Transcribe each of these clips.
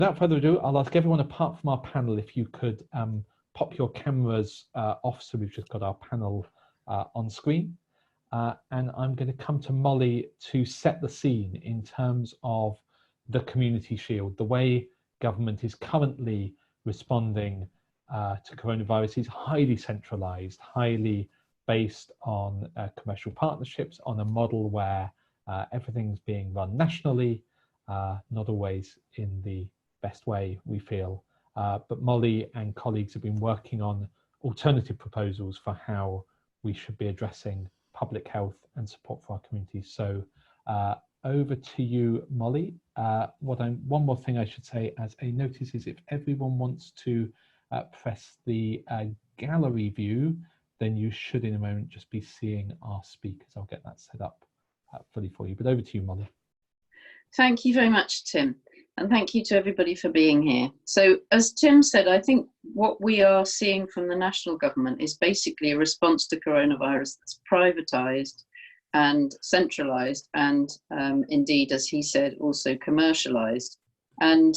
without further ado, I'll ask everyone apart from our panel if you could pop your cameras off, so we've just got our panel on screen. And I'm going to come to Molly to set the scene in terms of the community shield. The way government is currently responding to coronavirus is highly centralised, highly based on commercial partnerships, on a model where everything's being run nationally, not always in the best way, we feel. But Molly and colleagues have been working on alternative proposals for how we should be addressing public health and support for our communities. So over to you, Molly. One more thing I should say as a notice is if everyone wants to press the gallery view, then you should in a moment just be seeing our speakers. I'll get that set up fully for you, but over to you, Molly. Thank you very much, Tim. And thank you to everybody for being here. So as Tim said, I think what we are seeing from the national government is basically a response to coronavirus that's privatised and centralised and indeed, as he said, also commercialised. And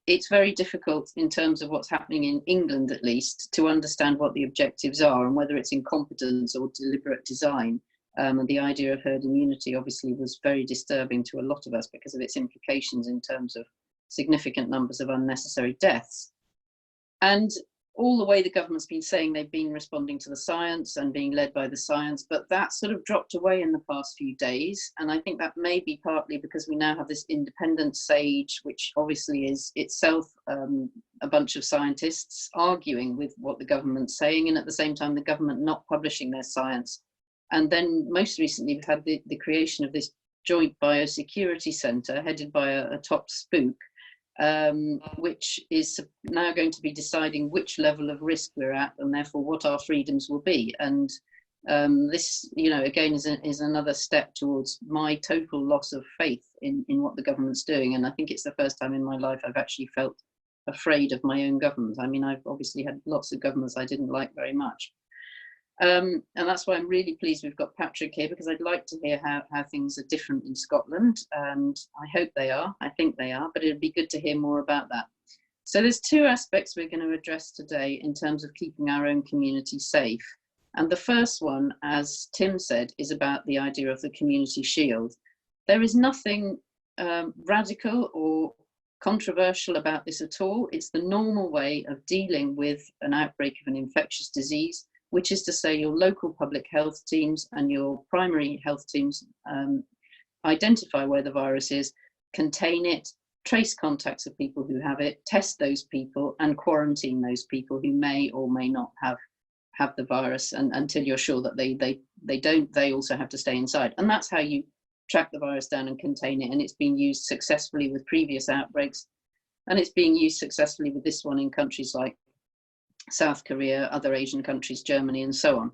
it's very difficult in terms of what's happening in England, at least, to understand what the objectives are and whether it's incompetence or deliberate design. And the idea of herd immunity obviously was very disturbing to a lot of us because of its implications in terms of significant numbers of unnecessary deaths. And all the way the government's been saying they've been responding to the science and being led by the science, but that sort of dropped away in the past few days. And I think that may be partly because we now have this independent SAGE, which obviously is itself a bunch of scientists arguing with what the government's saying, and at the same time the government not publishing their science. And then most recently we've had the creation of this joint biosecurity centre headed by a top spook, which is now going to be deciding which level of risk we're at and therefore what our freedoms will be. And this, again, is another step towards my total loss of faith in what the government's doing. And I think it's the first time in my life I've actually felt afraid of my own government. I mean, I've obviously had lots of governments I didn't like very much. And that's why I'm really pleased we've got Patrick here, because I'd like to hear how things are different in Scotland, and I hope they are, I think they are, but it'd be good to hear more about that. So there's two aspects we're going to address today in terms of keeping our own community safe. And the first one, as Tim said, is about the idea of the community shield. There is nothing radical or controversial about this at all. It's the normal way of dealing with an outbreak of an infectious disease, which is to say your local public health teams and your primary health teams identify where the virus is, contain it, trace contacts of people who have it, test those people and quarantine those people who may or may not have the virus, and until you're sure that they don't, they also have to stay inside. And that's how you track the virus down and contain it. And it's been used successfully with previous outbreaks, and it's being used successfully with this one in countries like South Korea, other Asian countries, Germany, and so on.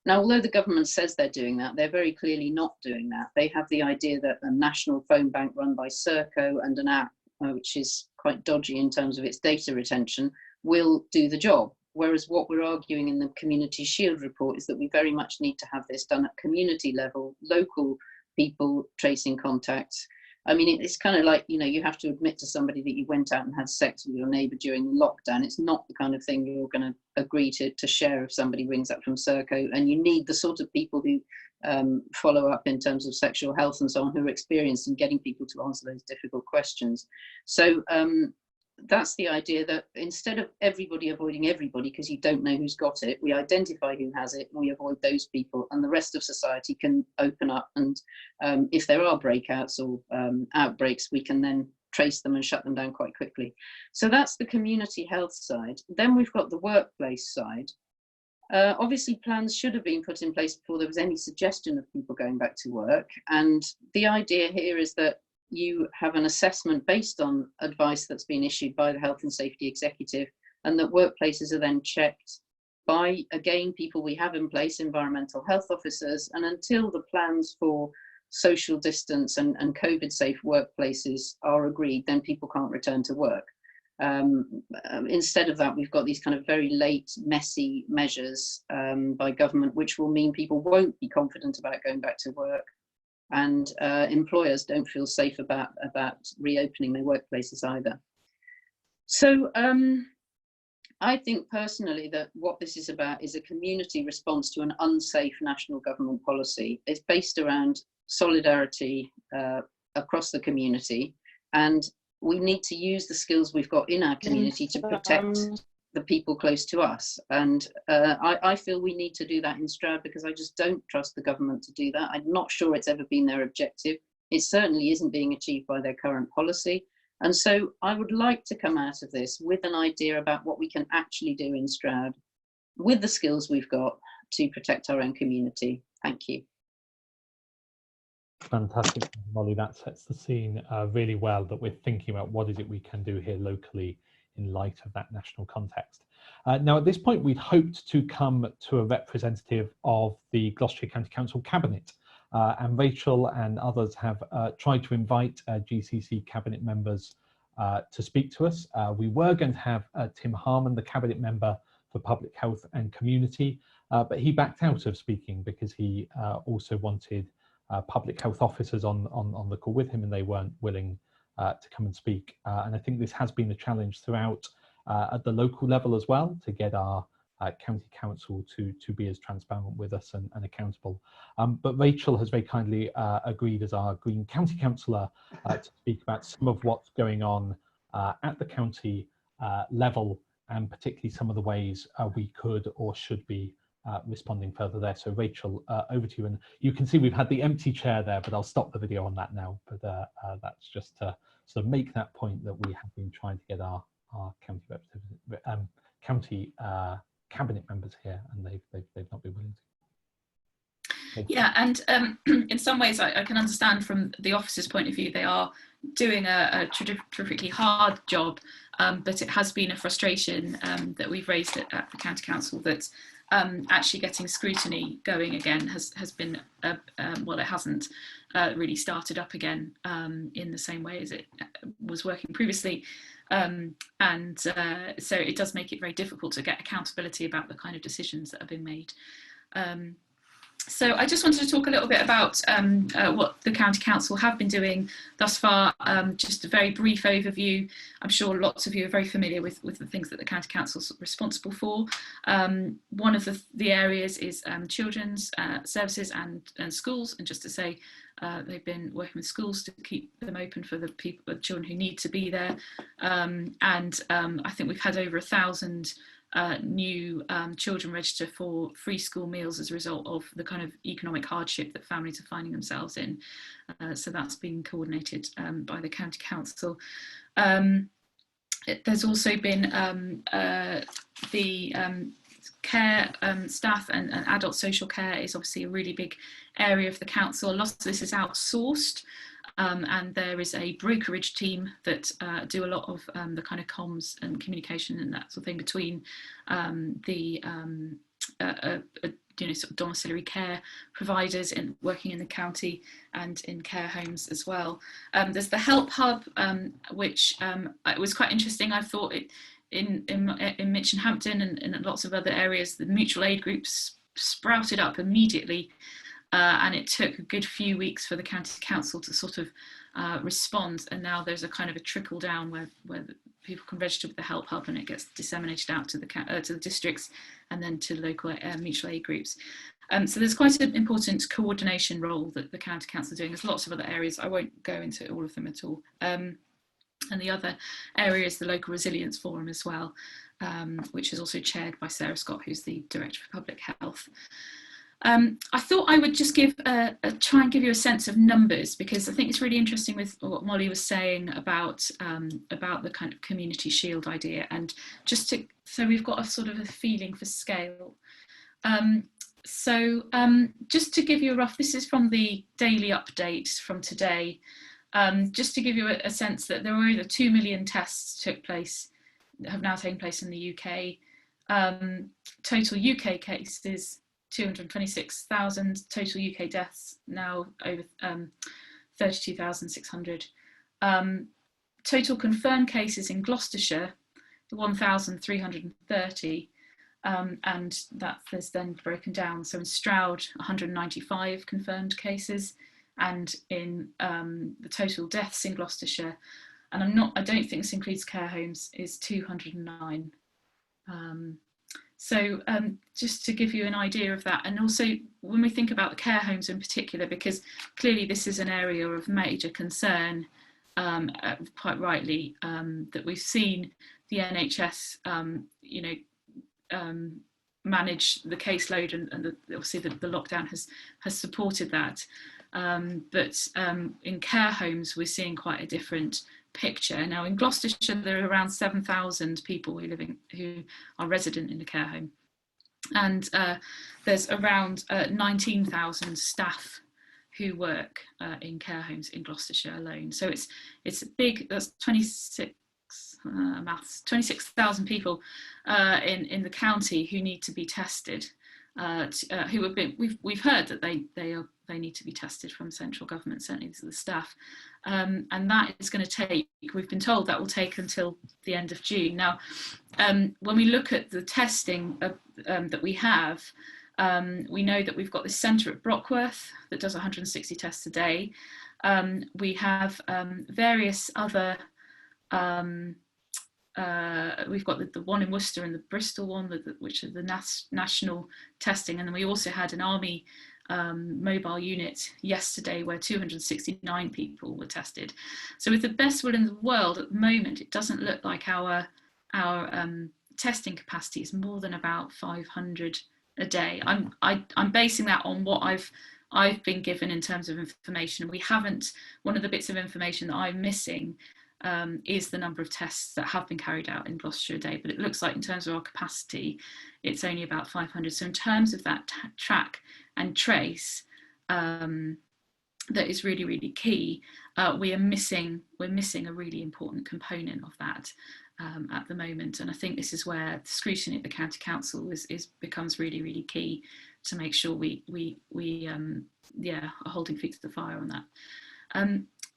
Now, although the government says they're doing that, they're very clearly not doing that. They have the idea that a national phone bank run by Serco and an app, which is quite dodgy in terms of its data retention, will do the job. Whereas what we're arguing in the Community Shield report is that we very much need to have this done at community level, local people tracing contacts. I mean, it's kind of like, you have to admit to somebody that you went out and had sex with your neighbour during the lockdown. It's not the kind of thing you're going to agree to share if somebody rings up from Serco. And you need the sort of people who follow up in terms of sexual health and so on, who are experienced in getting people to answer those difficult questions. So that's the idea, that instead of everybody avoiding everybody because you don't know who's got it, we identify who has it and we avoid those people, and the rest of society can open up, and if there are breakouts or outbreaks, we can then trace them and shut them down quite quickly. So that's the community health side. Then we've got the workplace side. Obviously plans should have been put in place before there was any suggestion of people going back to work, and the idea here is that you have an assessment based on advice that's been issued by the Health and Safety Executive, and that workplaces are then checked by, again, people we have in place, environmental health officers, and until the plans for social distance and COVID safe workplaces are agreed, then people can't return to work. Instead of that, we've got these kind of very late, messy measures by government, which will mean people won't be confident about going back to work, and employers don't feel safe about reopening their workplaces either. So I think personally that what this is about is a community response to an unsafe national government policy. It's based around solidarity across the community, and we need to use the skills we've got in our community to protect the people close to us. And I feel we need to do that in Stroud, because I just don't trust the government to do that. I'm not sure it's ever been their objective. It certainly isn't being achieved by their current policy. And so I would like to come out of this with an idea about what we can actually do in Stroud with the skills we've got to protect our own community. Thank you. Fantastic, Molly. That sets the scene really well, that we're thinking about what is it we can do here locally in light of that national context. Now, at this point, we'd hoped to come to a representative of the Gloucestershire County Council Cabinet. And Rachel and others have tried to invite GCC Cabinet members to speak to us. We were going to have Tim Harman, the Cabinet Member for Public Health and Community, but he backed out of speaking because he also wanted public health officers on the call with him, and they weren't willing to come and speak. And I think this has been a challenge throughout at the local level as well, to get our county council to be as transparent with us and accountable. But Rachel has very kindly agreed, as our Green County Councillor, to speak about some of what's going on at the county level, and particularly some of the ways we could or should be responding further there. So Rachel, over to you. And you can see we've had the empty chair there, but I'll stop the video on that now. But that's just to sort of make that point that we have been trying to get our county representatives, county cabinet members here, and they've not been willing to. Yeah, and in some ways I can understand from the officer's point of view. They are doing a terrifically hard job, but it has been a frustration that we've raised at the County Council, that actually getting scrutiny going again has been, well, it hasn't really started up again in the same way as it was working previously. So it does make it very difficult to get accountability about the kind of decisions that are being made. So I just wanted to talk a little bit about what the County Council have been doing thus far. Just a very brief overview. I'm sure lots of you are very familiar with the things that the County Council is responsible for. One of the areas is children's services and schools. And just to say, they've been working with schools to keep them open for the children who need to be there. I think we've had over 1,000 new children register for free school meals as a result of the kind of economic hardship that families are finding themselves in. So that's been coordinated by the County Council. There's also been the care staff and adult social care is obviously a really big area of the council. A lot of this is outsourced. And there is a brokerage team that do a lot of the kind of comms and communication and that sort of thing between the sort of domiciliary care providers working in the county and in care homes as well. There's the Help Hub, which it was quite interesting. I thought in Mitch and Hampton and lots of other areas, the mutual aid groups sprouted up immediately. And it took a good few weeks for the County Council to sort of respond, and now there's a kind of a trickle down where people can register with the Help Hub, and it gets disseminated out to the districts and then to local mutual aid groups. So there's quite an important coordination role that the County Council is doing. There's lots of other areas. I won't go into all of them at all. And the other area is the Local Resilience Forum as well, which is also chaired by Sarah Scott, who's the Director for Public Health. I thought I would just try and give you a sense of numbers, because I think it's really interesting with what Molly was saying about the kind of community shield idea, and so we've got a sort of a feeling for scale. Just to give you a rough, this is from the daily update from today, just to give you a sense that there were over 2 million tests have now taken place in the UK. Total UK cases 226,000, total UK deaths now over 32,600. Total confirmed cases in Gloucestershire 1,330, and that is then broken down. So in Stroud 195 confirmed cases, and in the total deaths in Gloucestershire and I don't think this includes care homes, is 209. So just to give you an idea of that, and also when we think about the care homes in particular, because clearly this is an area of major concern, quite rightly, that we've seen the NHS, manage the caseload, and obviously the lockdown has supported that. But in care homes, we're seeing quite a different picture. Now in Gloucestershire, there are around 7,000 people who are resident in a care home. And there's around 19,000 staff who work in care homes in Gloucestershire alone. So it's a big, that's 26,000 people in the county who need to be tested. Who have been, we've heard that they need to be tested from central government, certainly to the staff, and that is going to take, we've been told that will take until the end of June. Now, when we look at the testing that we have, we know that we've got this centre at Brockworth that does 160 tests a day. We have various other, we've got the one in Worcester and the Bristol one, which are the national testing, and then we also had an army mobile unit yesterday where 269 people were tested. So with the best will in the world at the moment, it doesn't look like our testing capacity is more than about 500 a day. I'm basing that on what I've been given in terms of information. We haven't, one of the bits of information that I'm missing is the number of tests that have been carried out in Gloucestershire a day, but it looks like in terms of our capacity, it's only about 500. So in terms of that track and trace, that is really, really key. We're missing a really important component of that at the moment, and I think this is where the scrutiny at the County Council becomes really, really key to make sure we are holding feet to the fire on that.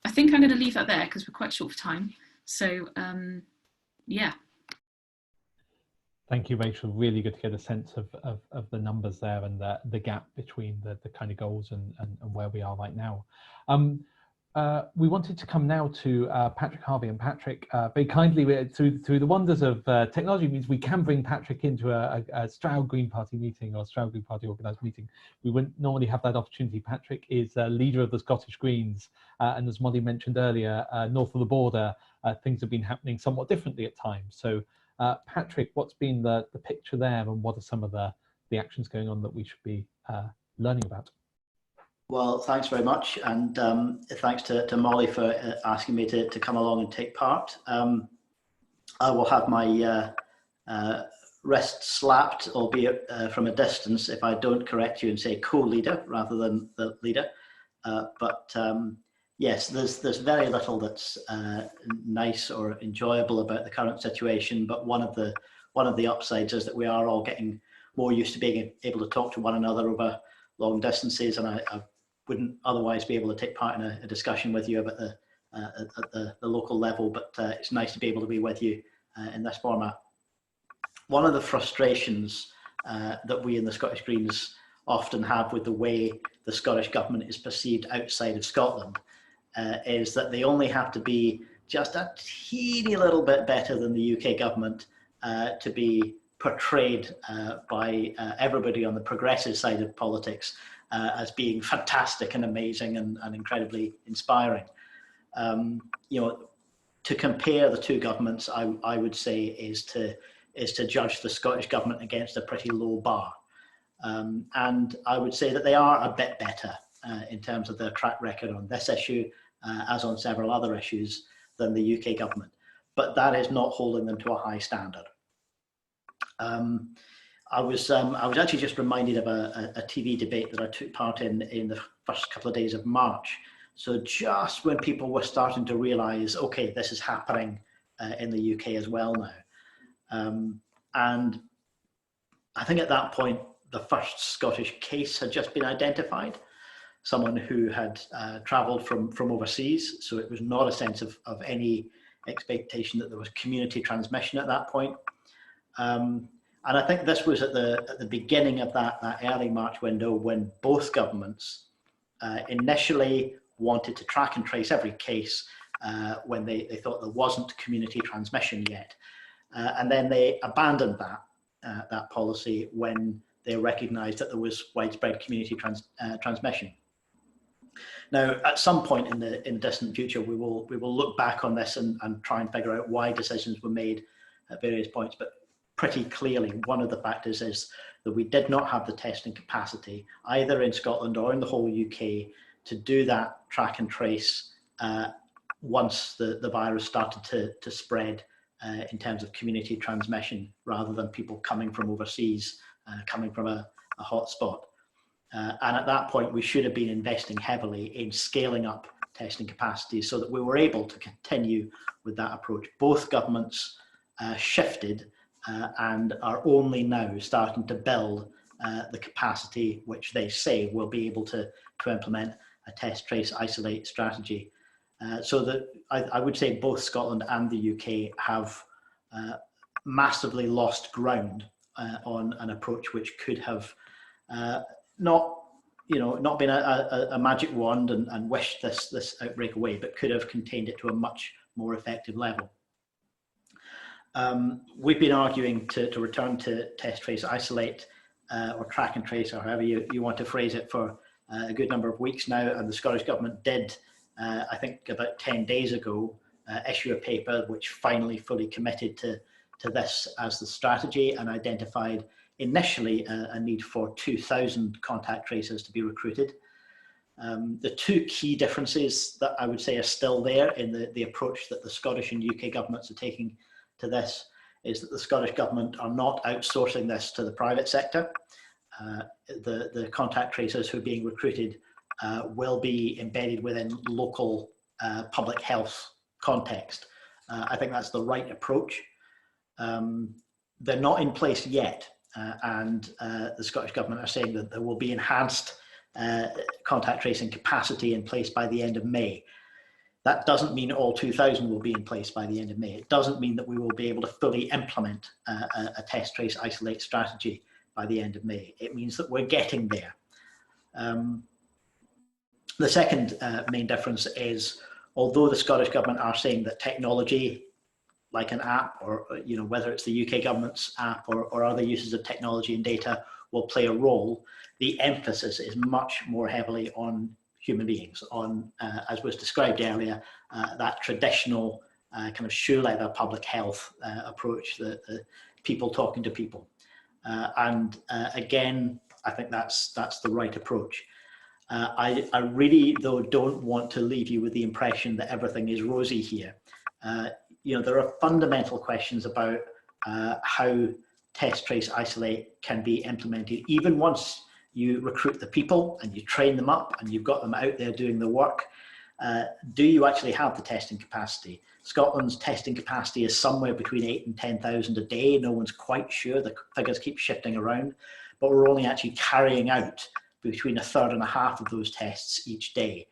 I think I'm going to leave that there because we're quite short for time. So, yeah. Thank you, Rachel. Really good to get a sense of the numbers there and the gap between the kind of goals and where we are right now. We wanted to come now to Patrick Harvie, and Patrick, very kindly, through the wonders of technology, means we can bring Patrick into a Stroud Green Party meeting or Stroud Green Party organised meeting. We wouldn't normally have that opportunity. Patrick is leader of the Scottish Greens, and as Molly mentioned earlier, north of the border, things have been happening somewhat differently at times. So, Patrick, what's been the picture there, and what are some of the actions going on that we should be learning about? Well, thanks very much, and thanks to Molly for asking me to come along and take part. I will have my wrist slapped, albeit from a distance, if I don't correct you and say co-leader rather than the leader. Yes, there's very little that's nice or enjoyable about the current situation, but one of the upsides is that we are all getting more used to being able to talk to one another over long distances, and I wouldn't otherwise be able to take part in a discussion with you about at the local level, but it's nice to be able to be with you in this format. One of the frustrations that we in the Scottish Greens often have with the way the Scottish Government is perceived outside of Scotland is that they only have to be just a teeny little bit better than the UK Government to be portrayed by everybody on the progressive side of politics as being fantastic and amazing and incredibly inspiring. You know, to compare the two governments, I would say is to judge the Scottish Government against a pretty low bar. And I would say that they are a bit better in terms of their track record on this issue, as on several other issues, than the UK Government. But that is not holding them to a high standard. I was actually just reminded of a TV debate that I took part in the first couple of days of March. So just when people were starting to realise, okay, this is happening in the UK as well now. And I think at that point, the first Scottish case had just been identified, someone who had travelled from overseas. So it was not a sense of any expectation that there was community transmission at that point. And I think this was at the beginning of that early March window when both governments initially wanted to track and trace every case when they thought there wasn't community transmission yet. And then they abandoned that policy when they recognised that there was widespread community transmission. Now, at some point in the distant future, we will look back on this and try and figure out why decisions were made at various points. But pretty clearly, one of the factors is that we did not have the testing capacity, either in Scotland or in the whole UK, to do that track and trace once the virus started to spread in terms of community transmission, rather than people coming from overseas, coming from a hotspot. And at that point, we should have been investing heavily in scaling up testing capacity so that we were able to continue with that approach. Both governments shifted and are only now starting to build the capacity which they say will be able to implement a test, trace, isolate strategy. So that I would say both Scotland and the UK have massively lost ground on an approach which could have not been a magic wand and wished this outbreak away, but could have contained it to a much more effective level. We've been arguing to return to test, trace, isolate, or track and trace, or however you want to phrase it, for a good number of weeks now, and the Scottish Government did, I think about 10 days ago, issue a paper which finally fully committed to this as the strategy, and identified initially a need for 2,000 contact tracers to be recruited. The two key differences that I would say are still there in the approach that the Scottish and UK governments are taking to this is that the Scottish Government are not outsourcing this to the private sector. The contact tracers who are being recruited will be embedded within local public health context. I think that's the right approach. They're not in place yet, and the Scottish Government are saying that there will be enhanced contact tracing capacity in place by the end of May. That doesn't mean all 2,000 will be in place by the end of May. It doesn't mean that we will be able to fully implement a test, trace, isolate strategy by the end of May. It means that we're getting there. The second main difference is, although the Scottish Government are saying that technology, like an app, or whether it's the UK government's app or other uses of technology and data, will play a role, the emphasis is much more heavily on human beings, on, as was described earlier, that traditional kind of shoe leather public health approach, the people talking to people. Again, I think that's the right approach. I really, though, don't want to leave you with the impression that everything is rosy here. There are fundamental questions about how test, trace, isolate can be implemented, even once you recruit the people and you train them up and you've got them out there doing the work. Do you actually have the testing capacity? Scotland's testing capacity is somewhere between 8,000 and 10,000 a day. No one's quite sure. The figures keep shifting around, but we're only actually carrying out between a third and a half of those tests each day.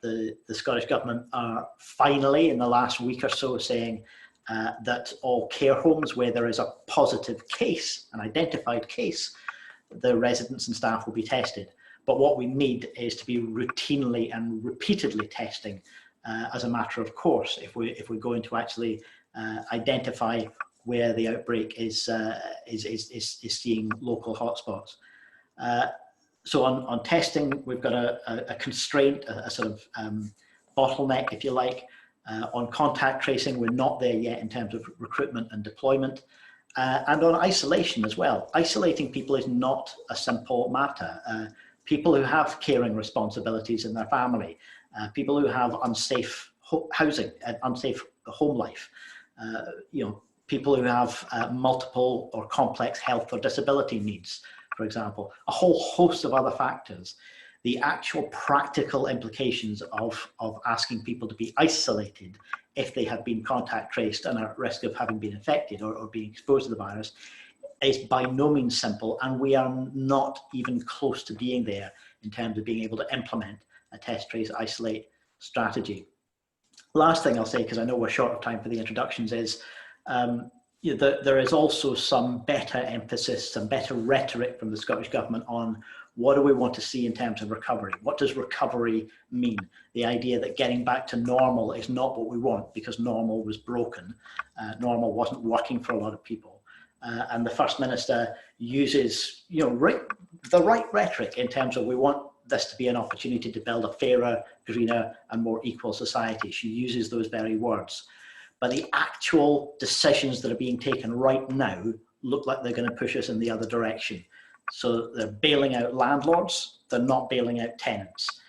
The Scottish Government are finally, in the last week or so, saying that all care homes where there is a positive case, an identified case, the residents and staff will be tested. But what we need is to be routinely and repeatedly testing as a matter of course if we're going to actually identify where the outbreak is seeing local hotspots. So on testing, we've got a constraint, a sort of bottleneck, if you like. On contact tracing, we're not there yet in terms of recruitment and deployment. And on isolation as well. Isolating people is not a simple matter. People who have caring responsibilities in their family, people who have unsafe housing, unsafe home life, people who have multiple or complex health or disability needs, for example, a whole host of other factors. The actual practical implications of asking people to be isolated if they have been contact traced and are at risk of having been infected or being exposed to the virus is by no means simple, and we are not even close to being there in terms of being able to implement a test, trace, isolate strategy. Last thing I'll say, because I know we're short of time for the introductions, is there is also some better emphasis, some better rhetoric from the Scottish Government on what do we want to see in terms of recovery? What does recovery mean? The idea that getting back to normal is not what we want because normal was broken. Normal wasn't working for a lot of people. And the First Minister uses, the right rhetoric in terms of we want this to be an opportunity to build a fairer, greener and more equal society. She uses those very words. But the actual decisions that are being taken right now look like they're going to push us in the other direction. So they're bailing out landlords, they're not bailing out tenants.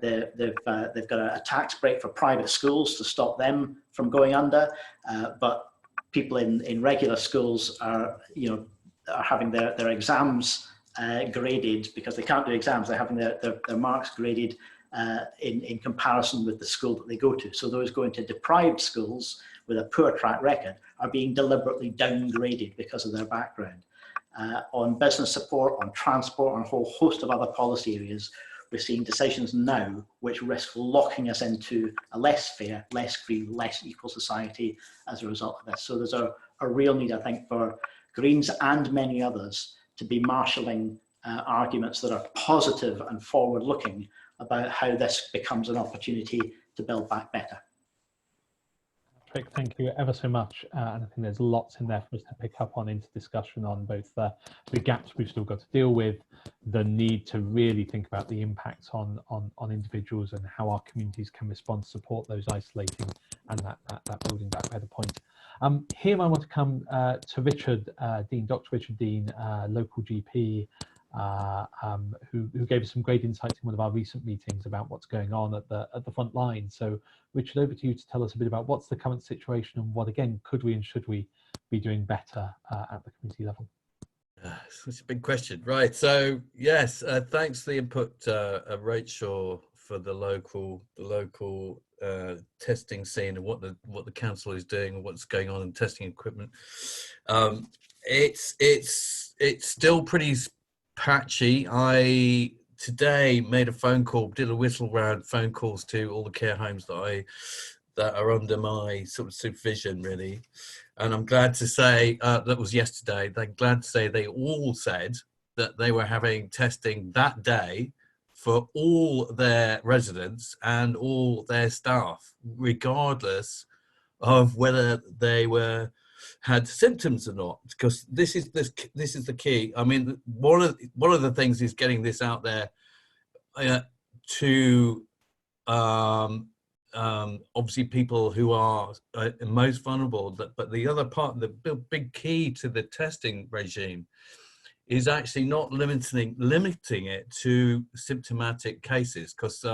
They've got a tax break for private schools to stop them from going under, but people in regular schools are having their exams graded because they can't do exams. They're having their marks graded in comparison with the school that they go to. So those going to deprived schools with a poor track record are being deliberately downgraded because of their background. On business support, on transport, on a whole host of other policy areas, we're seeing decisions now which risk locking us into a less fair, less free, less equal society as a result of this. So there's a real need, I think, for Greens and many others to be marshalling arguments that are positive and forward-looking about how this becomes an opportunity to build back better. Patrick, thank you ever so much. And I think there's lots in there for us to pick up on into discussion on both the gaps we've still got to deal with, the need to really think about the impacts on individuals and how our communities can respond to support those isolating, and that building back better point. Here I want to come to Richard.Dean, Dr. Richard.Dean, local GP, who gave us some great insights in one of our recent meetings about what's going on at the front line. So Richard, over to you to tell us a bit about what's the current situation and what, again, could we and should we be doing better at the community level? Such a big question, right? So yes, thanks for the input, Rachel, for the local testing scene and what the council is doing and what's going on in testing equipment. It's still pretty patchy. I today made a phone call, did a whistle round phone calls to all the care homes that are under my sort of supervision, really. And I'm glad to say, that was yesterday, I'm glad to say they all said that they were having testing that day for all their residents and all their staff, regardless of whether they had symptoms or not, because this is the key. I mean, one of the things is getting this out there to obviously people who are most vulnerable. But the other part, the big key to the testing regime, is actually not limiting it to symptomatic cases, because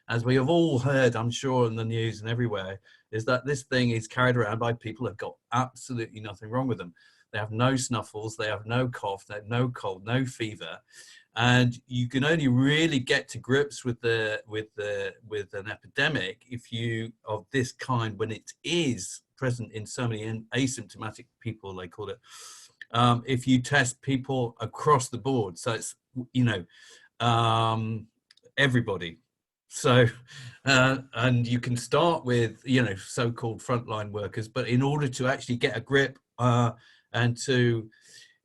as we have all heard, I'm sure, in the news and everywhere, is that this thing is carried around by people who've got absolutely nothing wrong with them. They have no snuffles, they have no cough, they have no cold, no fever, and you can only really get to grips with an epidemic of this kind when it is present in so many asymptomatic people, they call it. If you test people across the board, so it's everybody. So and you can start with so-called frontline workers, but in order to actually get a grip and to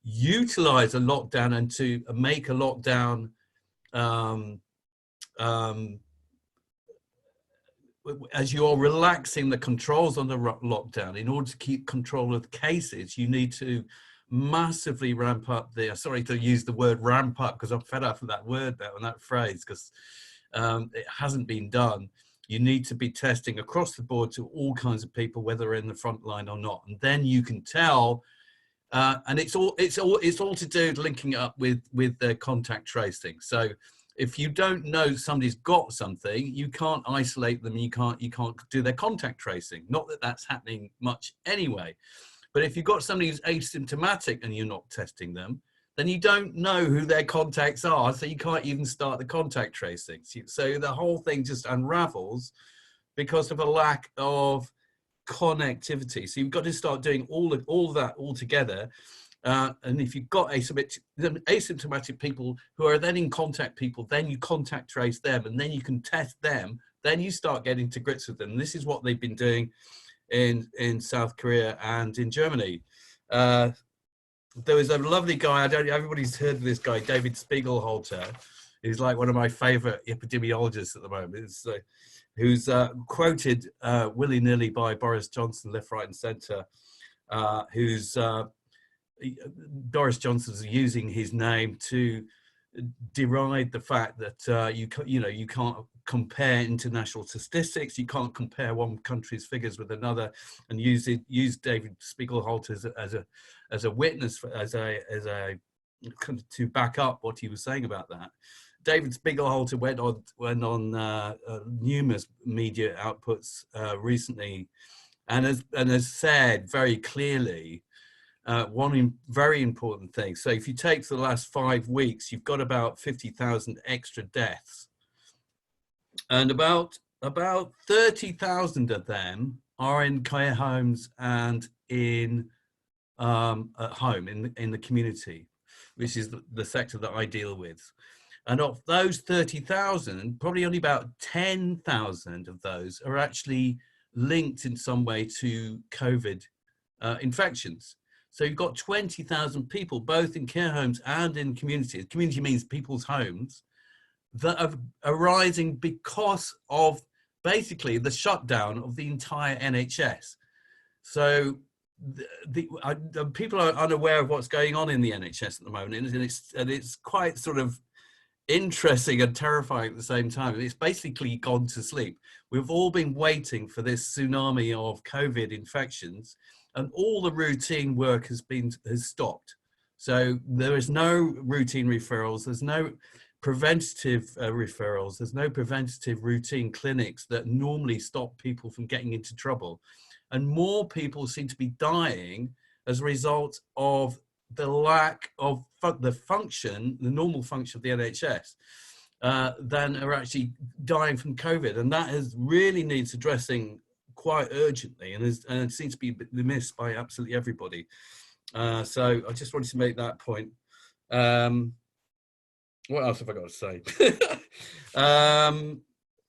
utilize a lockdown and to make a lockdown as you're relaxing the controls on the lockdown, in order to keep control of the cases, you need to massively ramp up sorry to use the word ramp up, because I'm fed up with that word now and that phrase, because it hasn't been done. You need to be testing across the board to all kinds of people, whether in the front line or not, and then you can tell. And it's all to do linking it up with the contact tracing. So if you don't know somebody's got something, you can't isolate them. You can't do their contact tracing. Not that that's happening much anyway. But if you've got somebody who's asymptomatic and you're not testing them, then you don't know who their contacts are, so you can't even start the contact tracing. So the whole thing just unravels because of a lack of connectivity. So you've got to start doing all that all together. And if you've got asymptomatic people who are then in contact people, then you contact trace them, and then you can test them. Then you start getting to grips with them. And this is what they've been doing in South Korea and in Germany. there was a lovely guy, everybody's heard of this guy, David Spiegelhalter. He's like one of my favorite epidemiologists at the moment. Who's quoted willy-nilly by Boris Johnson, left, right and centre, Boris Johnson's using his name to deride the fact that you can't compare international statistics, you can't compare one country's figures with another, and use David Spiegelhalter as a witness to back up what he was saying about that. David Spiegelhalter went on numerous media outputs recently, and has said very clearly one very important thing. So if you take the last 5 weeks, you've got about 50,000 extra deaths, and about 30,000 of them are in care homes and in at home in the community, which is the sector that I deal with. And of those 30,000, probably only about 10,000 of those are actually linked in some way to COVID infections. So you've got 20,000 people, both in care homes and in communities. Community means people's homes, that are arising because of basically the shutdown of the entire NHS. So people are unaware of what's going on in the NHS at the moment, and it's quite sort of interesting and terrifying at the same time. It's basically gone to sleep. We've all been waiting for this tsunami of COVID infections, and all the routine work has stopped. So there is no routine referrals, there's no preventative referrals, there's no preventative routine clinics that normally stop people from getting into trouble. And more people seem to be dying as a result of the lack of the normal function of the NHS, than are actually dying from COVID. And that really needs addressing quite urgently, and it seems to be missed by absolutely everybody. So I just wanted to make that point. What else have I got to say?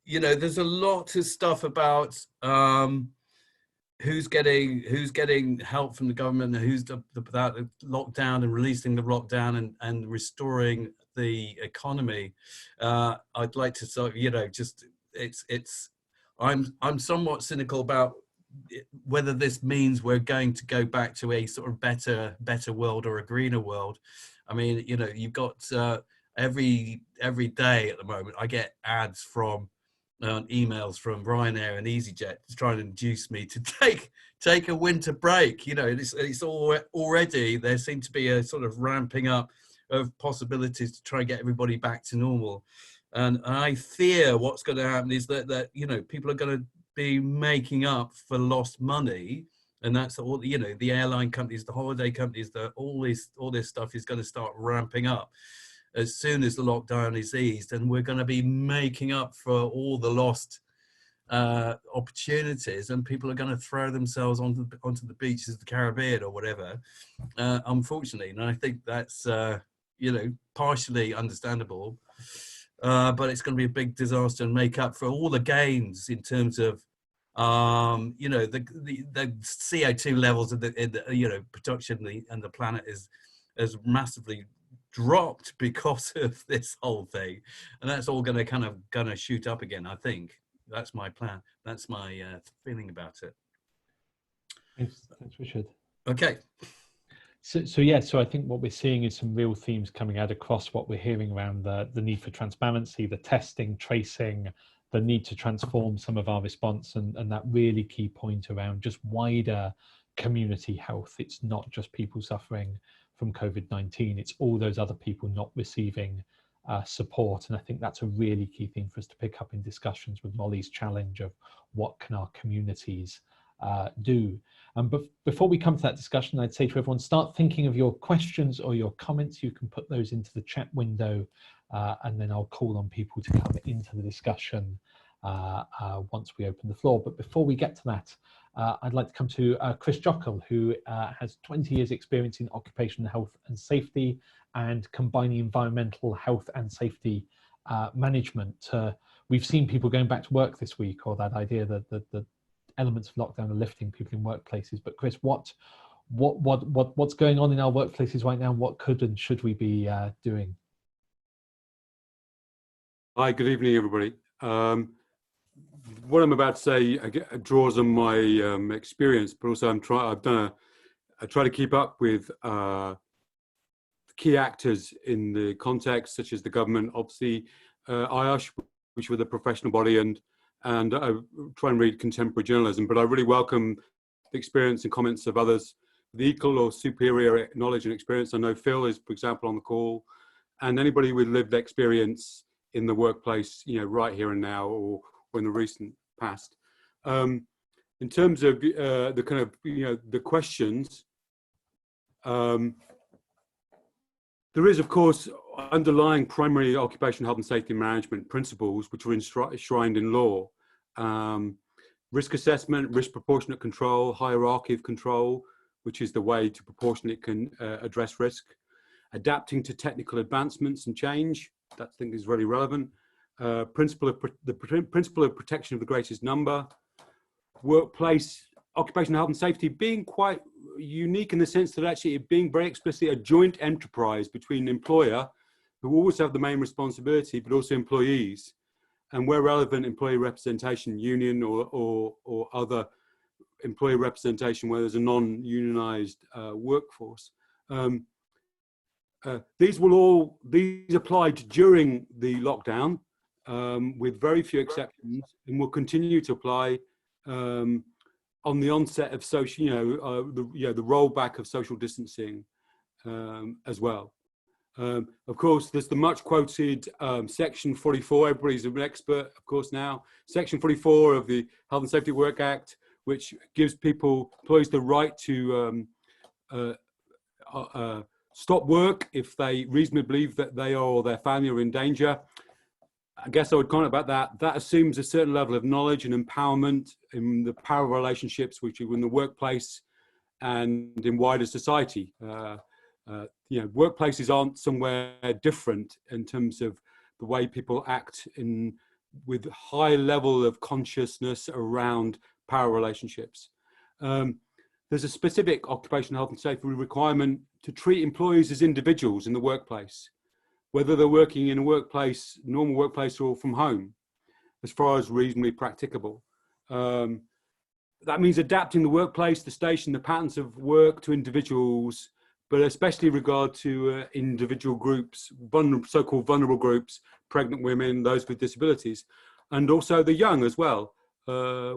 There's a lot of stuff about who's getting help from the government, and who's about the lockdown and releasing the lockdown and restoring the economy. I'd like to sort of, I'm somewhat cynical about whether this means we're going to go back to a sort of better world or a greener world. I mean, you've got every day at the moment I get ads from emails from Ryanair and EasyJet to try and induce me to take a winter break. It's already, there seems to be a sort of ramping up of possibilities to try and get everybody back to normal. And I fear what's going to happen is that people are going to be making up for lost money, and that's all. The airline companies, the holiday companies, all this stuff is going to start ramping up as soon as the lockdown is eased, and we're going to be making up for all the lost opportunities, and people are going to throw themselves onto the beaches of the Caribbean or whatever, unfortunately. And I think that's partially understandable, but it's going to be a big disaster and make up for all the gains in terms of the CO2 levels in the production and the planet has massively dropped because of this whole thing, and that's all going to shoot up again. I think that's my plan. That's my feeling about it. Thanks, Richard. Okay. So I think what we're seeing is some real themes coming out across what we're hearing around the need for transparency, the testing, tracing, the need to transform some of our response, and that really key point around just wider community health. It's not just people suffering from COVID-19, it's all those other people not receiving support. And I think that's a really key thing for us to pick up in discussions with Molly's challenge of what can our communities do. But before we come to that discussion, I'd say to everyone, start thinking of your questions or your comments. You can put those into the chat window, and then I'll call on people to come into the discussion once we open the floor. But before we get to that, I'd like to come to Chris Jockel, who has 20 years experience in occupational health and safety and combining environmental health and safety management. We've seen people going back to work this week, or that idea that the elements of lockdown are lifting people in workplaces. But Chris, what what's going on in our workplaces right now. What could and should we be doing? Hi, good evening, everybody. What I'm about to say draws on my experience, but also I try to keep up with key actors in the context, such as the government, obviously, IOSH, which were the professional body, and I try and read contemporary journalism, but I really welcome the experience and comments of others with equal or superior knowledge and experience. I know Phil is, for example, on the call, and anybody with lived experience in the workplace, right here and now, or in the recent past. In terms of the kind of, the questions, there is, of course, underlying primary occupational health and safety management principles which are enshrined in law. Risk assessment, risk proportionate control, hierarchy of control, which is the way to proportionate can address risk. Adapting to technical advancements and change, that I think is really relevant. The principle of protection of the greatest number. Workplace occupational health and safety being quite unique in the sense that actually it being very explicitly a joint enterprise between employer, who always have the main responsibility, but also employees, and where relevant, employee representation, union or other employee representation where there's a non-unionized workforce. These applied during the lockdown with very few exceptions, and will continue to apply on the onset of social, the rollback of social distancing as well. Of course, there's the much quoted Section 44. Everybody's an expert, of course, now. Section 44 of the Health and Safety at Work Act, which gives employees the right to stop work if they reasonably believe that they or their family are in danger. I guess I would comment about that. That assumes a certain level of knowledge and empowerment in the power of relationships, which are in the workplace and in wider society. Workplaces aren't somewhere different in terms of the way people act with high level of consciousness around power relationships. There's a specific occupational health and safety requirement to treat employees as individuals in the workplace, whether they're working in a workplace, normal workplace, or from home, as far as reasonably practicable. That means adapting the workplace, the station, the patterns of work to individuals, but especially regard to individual groups, so-called vulnerable groups, pregnant women, those with disabilities, and also the young as well,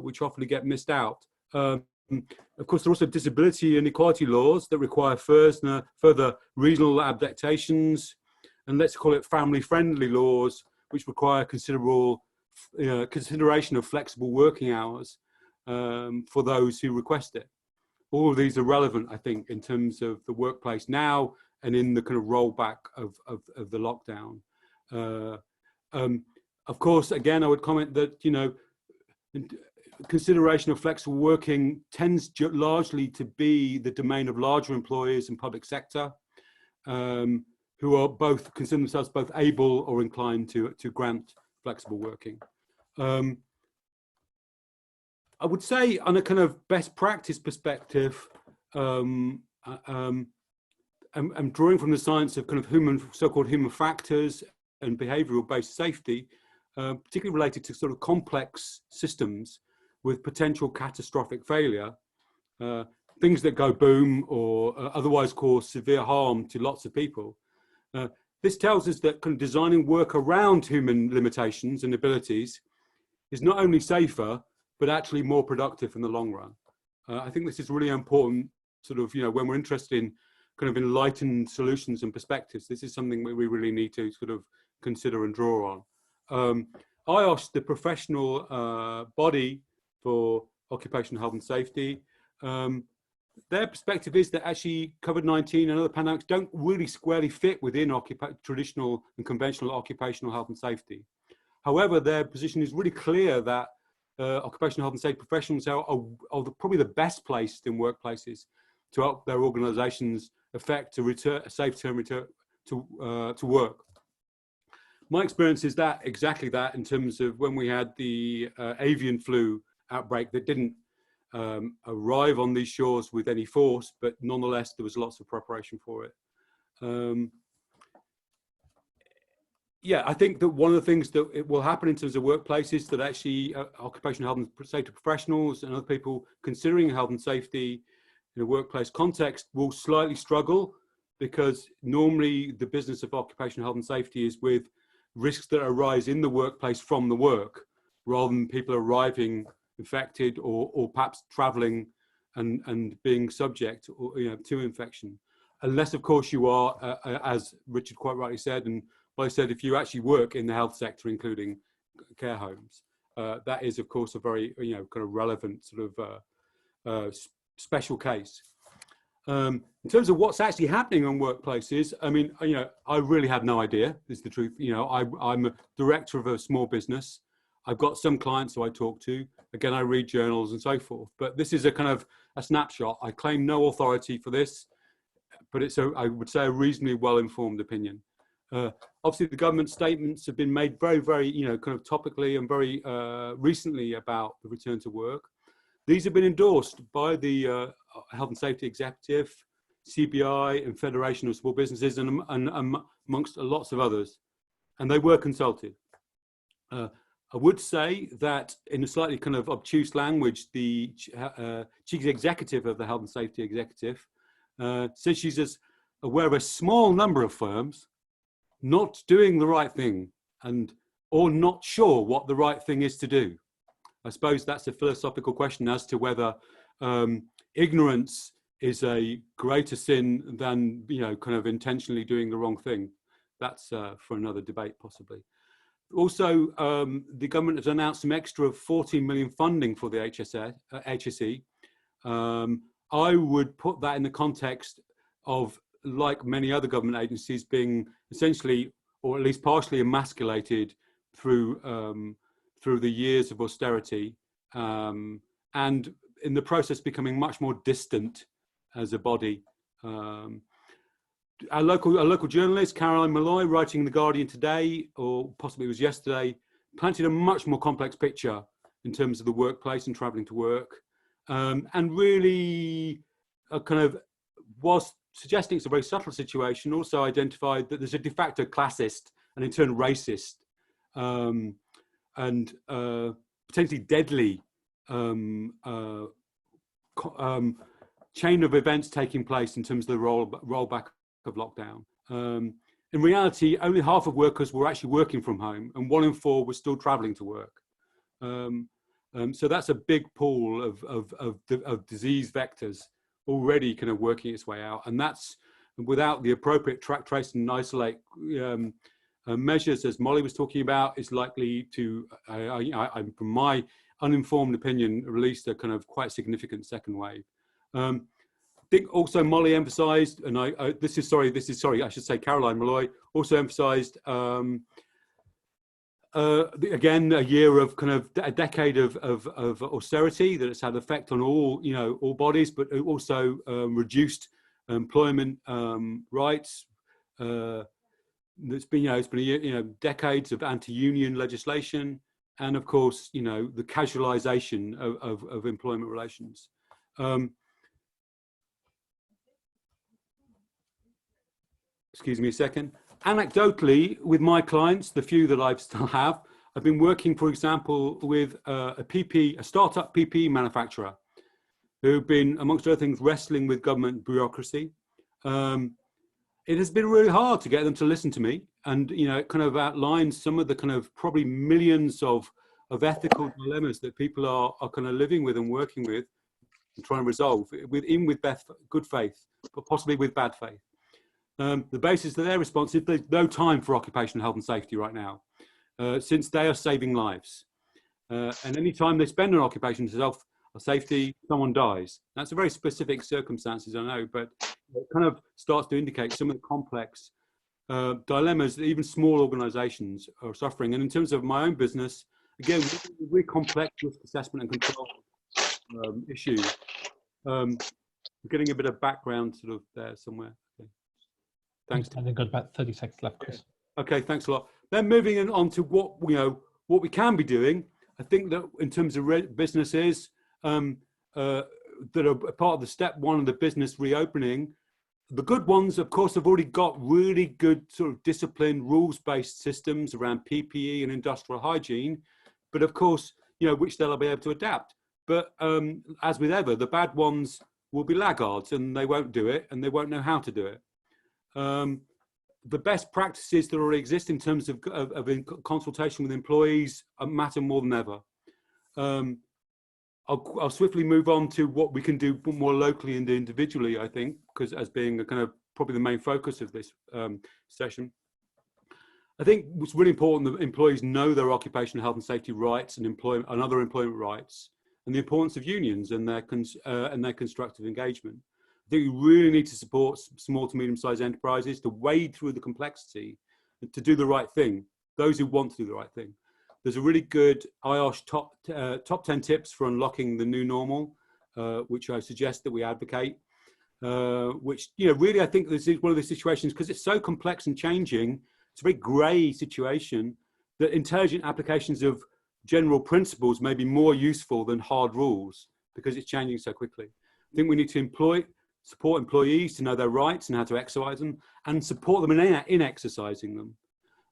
which often get missed out. Of course, there are also disability and equality laws that require further regional adaptations, and let's call it family-friendly laws, which require considerable consideration of flexible working hours for those who request it. All of these are relevant, I think, in terms of the workplace now and in the kind of rollback of the lockdown. Of course, again, I would comment that, consideration of flexible working tends largely to be the domain of larger employers and public sector, who are consider themselves both able or inclined to grant flexible working. I would say, on a kind of best practice perspective, I'm drawing from the science of kind of so-called human factors and behavioural-based safety, particularly related to sort of complex systems with potential catastrophic failure, things that go boom or otherwise cause severe harm to lots of people. This tells us that kind of designing work around human limitations and abilities is not only safer, but actually more productive in the long run. I think this is really important, sort of, when we're interested in kind of enlightened solutions and perspectives, this is something we really need to sort of consider and draw on. IOSH, the professional body for occupational health and safety, their perspective is that actually COVID-19 and other pandemics don't really squarely fit within traditional and conventional occupational health and safety. However, their position is really clear that occupational health and safety professionals are probably the best placed in workplaces to help their organisations effect a safe return to work. My experience is that exactly that, in terms of when we had the avian flu outbreak that didn't arrive on these shores with any force, but nonetheless there was lots of preparation for it. Yeah, I think that one of the things that it will happen in terms of workplaces that actually occupational health and safety professionals and other people considering health and safety in a workplace context will slightly struggle, because normally the business of occupational health and safety is with risks that arise in the workplace from the work, rather than people arriving infected or perhaps traveling and being subject or, to infection. Unless, of course, you are, as Richard quite rightly said, and I said, if you actually work in the health sector, including care homes, that is, of course, a very, kind of relevant sort of special case. In terms of what's actually happening on workplaces, I mean, I really have no idea, is the truth. I'm a director of a small business. I've got some clients who I talk to. Again, I read journals and so forth. But this is a kind of a snapshot. I claim no authority for this, but it's, I would say, a reasonably well-informed opinion. Obviously, the government statements have been made very, very, kind of topically and very recently about the return to work. These have been endorsed by the Health and Safety Executive, CBI, and Federation of Small Businesses, and amongst lots of others. And they were consulted. I would say that in a slightly kind of obtuse language, the chief executive of the Health and Safety Executive says she's just aware of a small number of firms not doing the right thing or not sure what the right thing is to do. I suppose that's a philosophical question as to whether ignorance is a greater sin than, kind of intentionally doing the wrong thing. That's for another debate, possibly. Also, the government has announced some extra 14 million funding for the HSE. I would put that in the context of, like many other government agencies, being essentially, or at least partially, emasculated through the years of austerity, and in the process becoming much more distant as a body. A local journalist, Caroline Malloy, writing in The Guardian today, or possibly it was yesterday, painted a much more complex picture in terms of the workplace and travelling to work, and really kind of, whilst suggesting it's a very subtle situation, also identified that there's a de facto classist and in turn racist and potentially deadly chain of events taking place in terms of the rollback of lockdown. In reality, only half of workers were actually working from home, and 1 in 4 were still travelling to work. So that's a big pool of disease vectors already kind of working its way out, and that's without the appropriate track, trace, and isolate measures, as Molly was talking about, is likely to, from my uninformed opinion, release a kind of quite significant second wave. I think also Molly emphasised, and I should say Caroline Malloy also emphasised, again, a year of kind of a decade of austerity that has had effect on all bodies, but also reduced employment rights. It's been a year, decades of anti-union legislation, and of course, the casualisation of employment relations. Excuse me a second. Anecdotally, with my clients, the few that I still have, I've been working, for example, with a startup PPE manufacturer who've been, amongst other things, wrestling with government bureaucracy. It has been really hard to get them to listen to me, and it kind of outlines some of the kind of probably millions of ethical dilemmas that people are kind of living with and working with and trying to resolve with good faith, but possibly with bad faith. The basis of their response is there's no time for occupational health and safety right now, since they are saving lives. And any time they spend on occupational health or safety, someone dies. That's a very specific circumstances, I know, but it kind of starts to indicate some of the complex dilemmas that even small organisations are suffering. And in terms of my own business, again, really complex risk assessment and control issues. We're getting a bit of background sort of there somewhere. Okay. Thanks. And then got about 30 seconds left, Chris. Okay, thanks a lot. Then moving on to what we can be doing. I think that in terms of businesses, that are part of the step one of the business reopening. The good ones, of course, have already got really good sort of disciplined, rules-based systems around PPE and industrial hygiene, but of course, which they'll be able to adapt. But as with ever, the bad ones will be laggards, and they won't do it, and they won't know how to do it. The best practices that already exist in terms of consultation with employees matter more than ever. I'll swiftly move on to what we can do more locally and individually, I think, because as being a kind of probably the main focus of this session. I think it's really important that employees know their occupational health and safety rights and other employment rights, and the importance of unions and their constructive engagement. I think we really need to support small to medium-sized enterprises to wade through the complexity, to do the right thing, those who want to do the right thing. There's a really good IOSH top 10 tips for unlocking the new normal, which I suggest that we advocate, which, really I think this is one of the situations, because it's so complex and changing, it's a very grey situation, that intelligent applications of general principles may be more useful than hard rules, because it's changing so quickly. I think we need to support employees to know their rights and how to exercise them, and support them in exercising them.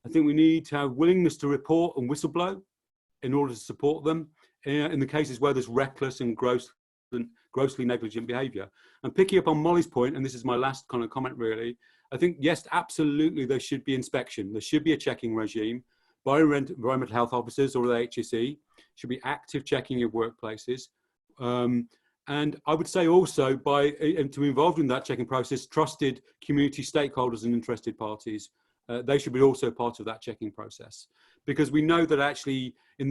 I think we need to have willingness to report and whistleblow in order to support them in the cases where there's reckless and grossly negligent behaviour. And picking up on Molly's point, and this is my last kind of comment really, I think, yes, absolutely there should be inspection. There should be a checking regime by environmental health officers or the HSE. Should be active checking of workplaces. And I would say also to be involved in that checking process, trusted community stakeholders and interested parties. They should be also part of that checking process, because we know that actually in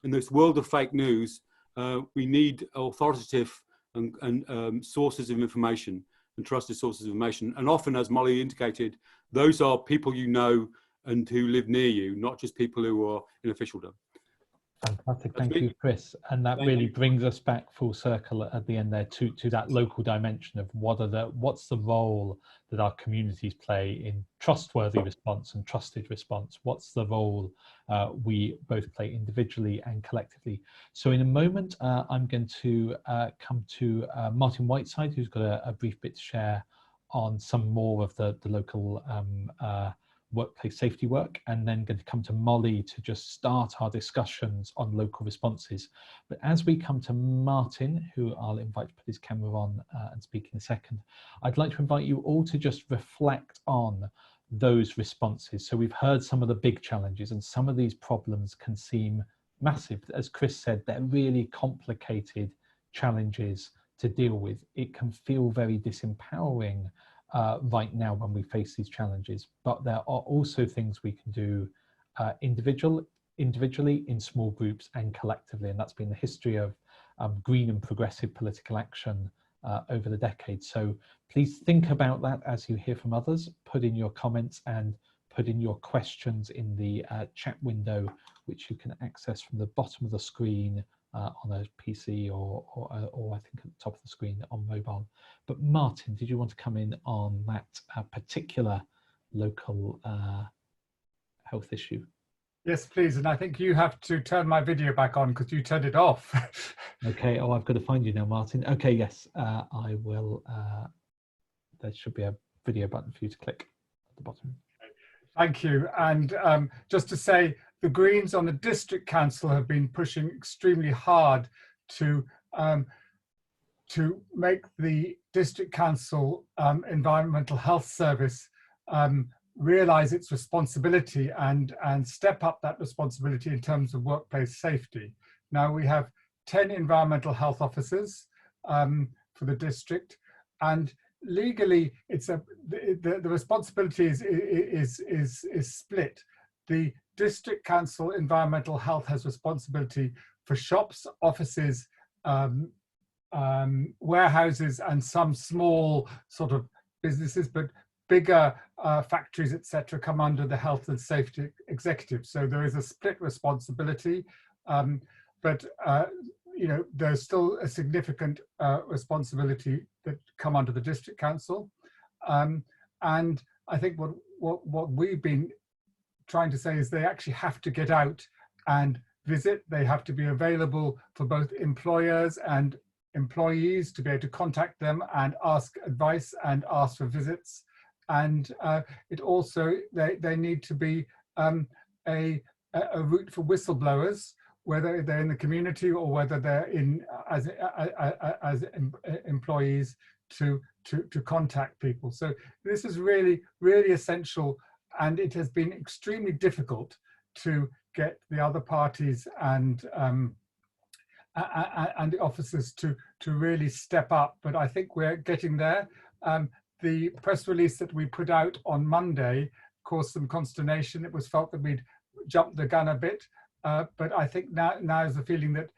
this world of fake news, we need authoritative and sources of information and trusted sources of information. And often, as Molly indicated, those are people you know and who live near you, not just people who are in officialdom. Fantastic, thank you, Chris. And that really brings us back full circle at the end there to that local dimension of what's the role that our communities play in trustworthy response and trusted response. What's the role we both play individually and collectively. So in a moment, I'm going to come to Martin Whiteside, who's got a brief bit to share on some more of the local workplace safety work, and then going to come to Molly to just start our discussions on local responses. But as we come to Martin, who I'll invite to put his camera on and speak in a second, I'd like to invite you all to just reflect on those responses. So we've heard some of the big challenges, and some of these problems can seem massive. As Chris said, they're really complicated challenges to deal with. It can feel very disempowering right now when we face these challenges, but there are also things we can do individually, in small groups, and collectively, and that's been the history of green and progressive political action over the decades. So please think about that as you hear from others. Put in your comments and put in your questions in the chat window, which you can access from the bottom of the screen on a PC or I think at the top of the screen on mobile. But Martin, did you want to come in on that particular local health issue? Yes, please. And I think you have to turn my video back on because you turned it off. Okay. Oh, I've got to find you now, Martin. Okay. Yes, I will. There should be a video button for you to click at the bottom. Thank you. And just to say, the Greens on the District Council have been pushing extremely hard to make the District Council Environmental Health Service realise its responsibility and step up that responsibility in terms of workplace safety. Now we have 10 environmental health officers for the district, and legally it's the responsibility is split. The District Council Environmental Health has responsibility for shops, offices, warehouses, and some small sort of businesses, but bigger factories, etc., come under the Health and Safety Executive. So there is a split responsibility, but you know, there's still a significant responsibility that come under the District Council. And I think what we've been trying to say is they actually have to get out and visit. They have to be available for both employers and employees to be able to contact them and ask advice and ask for visits. And it also, they need to be a route for whistleblowers, whether they're in the community or whether they're in as employees, to contact people. So this is really, really essential, and it has been extremely difficult to get the other parties and the officers to really step up. But I think we're getting there. The press release that we put out on Monday caused some consternation. It was felt that we'd jumped the gun a bit, but I think now is the feeling that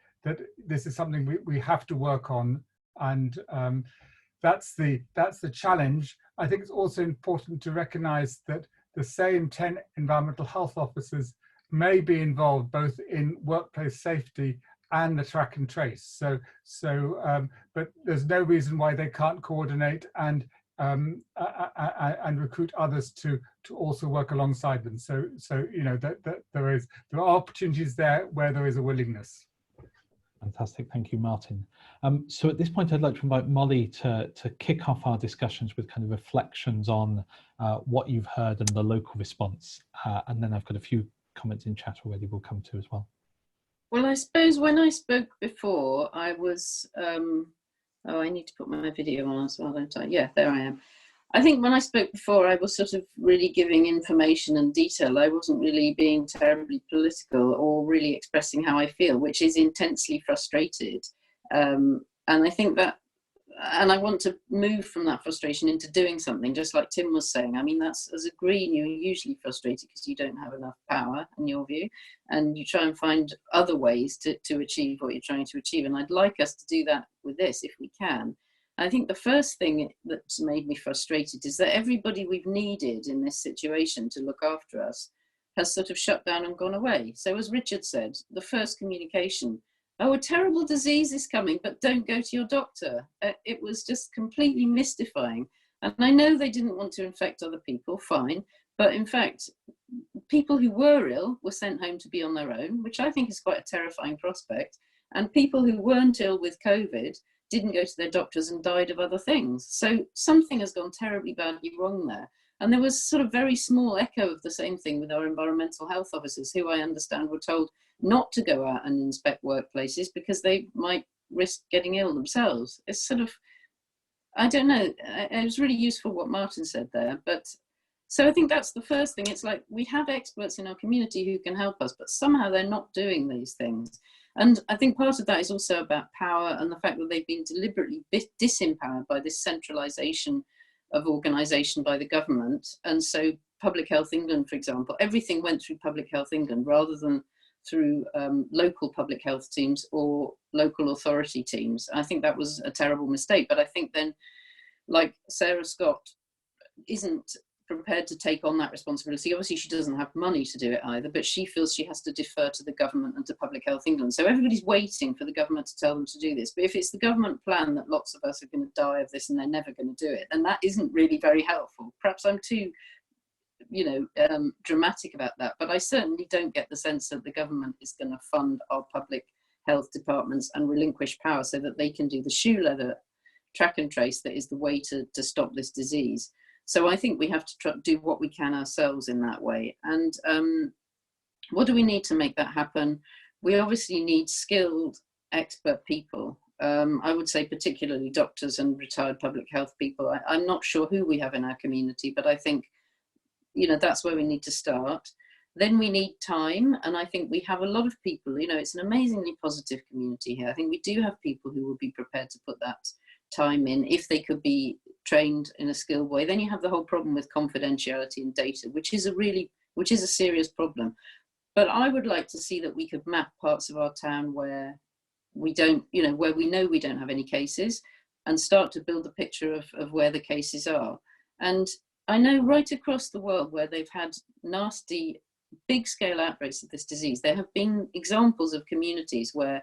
this is something we have to work on, and that's the challenge. I think it's also important to recognise that the same 10 environmental health officers may be involved both in workplace safety and the track and trace. But there's no reason why they can't coordinate and recruit others to also work alongside them. So you know that there are opportunities there where there is a willingness. Fantastic, thank you, Martin. So at this point, I'd like to invite Molly to kick off our discussions with kind of reflections on what you've heard and the local response, and then I've got a few comments in chat already we'll come to as well. Well, I suppose when I spoke before, I was, oh, I need to put my video on as well, don't I? Yeah, there I am. I think when I spoke before, I was sort of really giving information and detail. I wasn't really being terribly political or really expressing how I feel, which is intensely frustrated. And I think that, and I want to move from that frustration into doing something, just like Tim was saying. I mean, that's, as a Green, you're usually frustrated because you don't have enough power, in your view, and you try and find other ways to achieve what you're trying to achieve. And I'd like us to do that with this, if we can. I think the first thing that's made me frustrated is that everybody we've needed in this situation to look after us has sort of shut down and gone away. So as Richard said, the first communication, oh, a terrible disease is coming, but don't go to your doctor. It was just completely mystifying. And I know they didn't want to infect other people, fine. But in fact, people who were ill were sent home to be on their own, which I think is quite a terrifying prospect. And people who weren't ill with COVID didn't go to their doctors and died of other things. So something has gone terribly badly wrong there. And there was sort of very small echo of the same thing with our environmental health officers, who I understand were told not to go out and inspect workplaces because they might risk getting ill themselves. It's sort of, I don't know, it was really useful what Martin said there. But so I think that's the first thing. It's like we have experts in our community who can help us, but somehow they're not doing these things. And I think part of that is also about power and the fact that they've been deliberately disempowered by this centralisation of organisation by the government. And so Public Health England, for example, everything went through Public Health England rather than through local public health teams or local authority teams. I think that was a terrible mistake. But I think then, like Sarah Scott isn't prepared to take on that responsibility. Obviously, she doesn't have money to do it either, but she feels she has to defer to the government and to Public Health England. So everybody's waiting for the government to tell them to do this. But if it's the government plan that lots of us are going to die of this and they're never going to do it, then that isn't really very helpful. Perhaps I'm too, dramatic about that, but I certainly don't get the sense that the government is going to fund our public health departments and relinquish power so that they can do the shoe leather track and trace that is the way to stop this disease. So I think we have to do what we can ourselves in that way. And what do we need to make that happen? We obviously need skilled, expert people. I would say particularly doctors and retired public health people. I'm not sure who we have in our community, but I think, that's where we need to start. Then we need time. And I think we have a lot of people, it's an amazingly positive community here. I think we do have people who will be prepared to put that time in if they could be trained in a skilled way. Then you have the whole problem with confidentiality and data, which is a serious problem. But I would like to see that we could map parts of our town where we don't, where we know we don't have any cases, and start to build a picture of where the cases are. And I know right across the world where they've had nasty, big scale outbreaks of this disease, there have been examples of communities where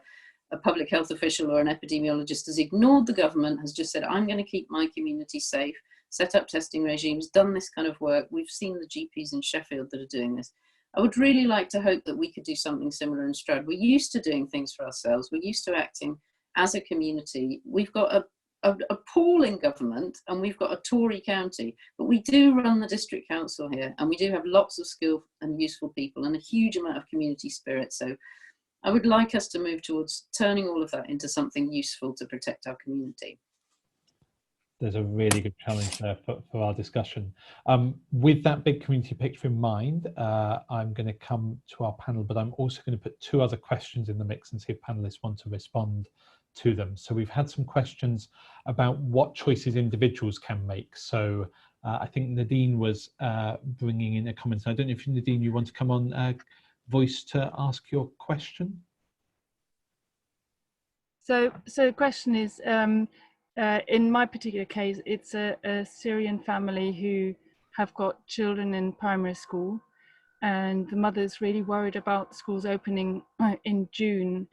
a public health official or an epidemiologist has ignored the government, has just said, I'm going to keep my community safe, set up testing regimes, done this kind of work. We've seen the GPs in Sheffield that are doing this. I would really like to hope that we could do something similar in Stroud. We're used to doing things for ourselves. We're used to acting as a community. We've got a appalling government and we've got a Tory county, but we do run the district council here and we do have lots of skilled and useful people and a huge amount of community spirit. So I would like us to move towards turning all of that into something useful to protect our community. There's a really good challenge there for our discussion. With that big community picture in mind, I'm going to come to our panel, but I'm also going to put two other questions in the mix and see if panelists want to respond to them. So we've had some questions about what choices individuals can make. So I think Nadine was bringing in a comment. I don't know if Nadine, you want to come on voice to ask your question? So the question is, in my particular case, it's a Syrian family who have got children in primary school, and the mother's really worried about schools opening in June.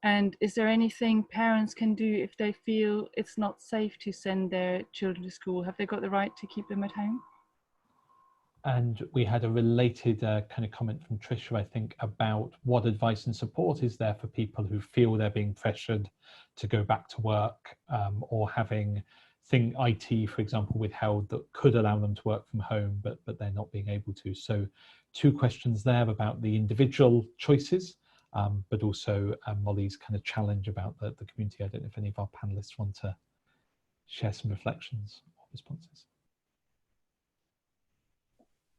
And is there anything parents can do if they feel it's not safe to send their children to school? Have they got the right to keep them at home? And we had a related kind of comment from Tricia, I think, about what advice and support is there for people who feel they're being pressured to go back to work, or having IT, for example, withheld that could allow them to work from home, but they're not being able to. So two questions there about the individual choices, but also Molly's kind of challenge about the community. I don't know if any of our panelists want to share some reflections or responses.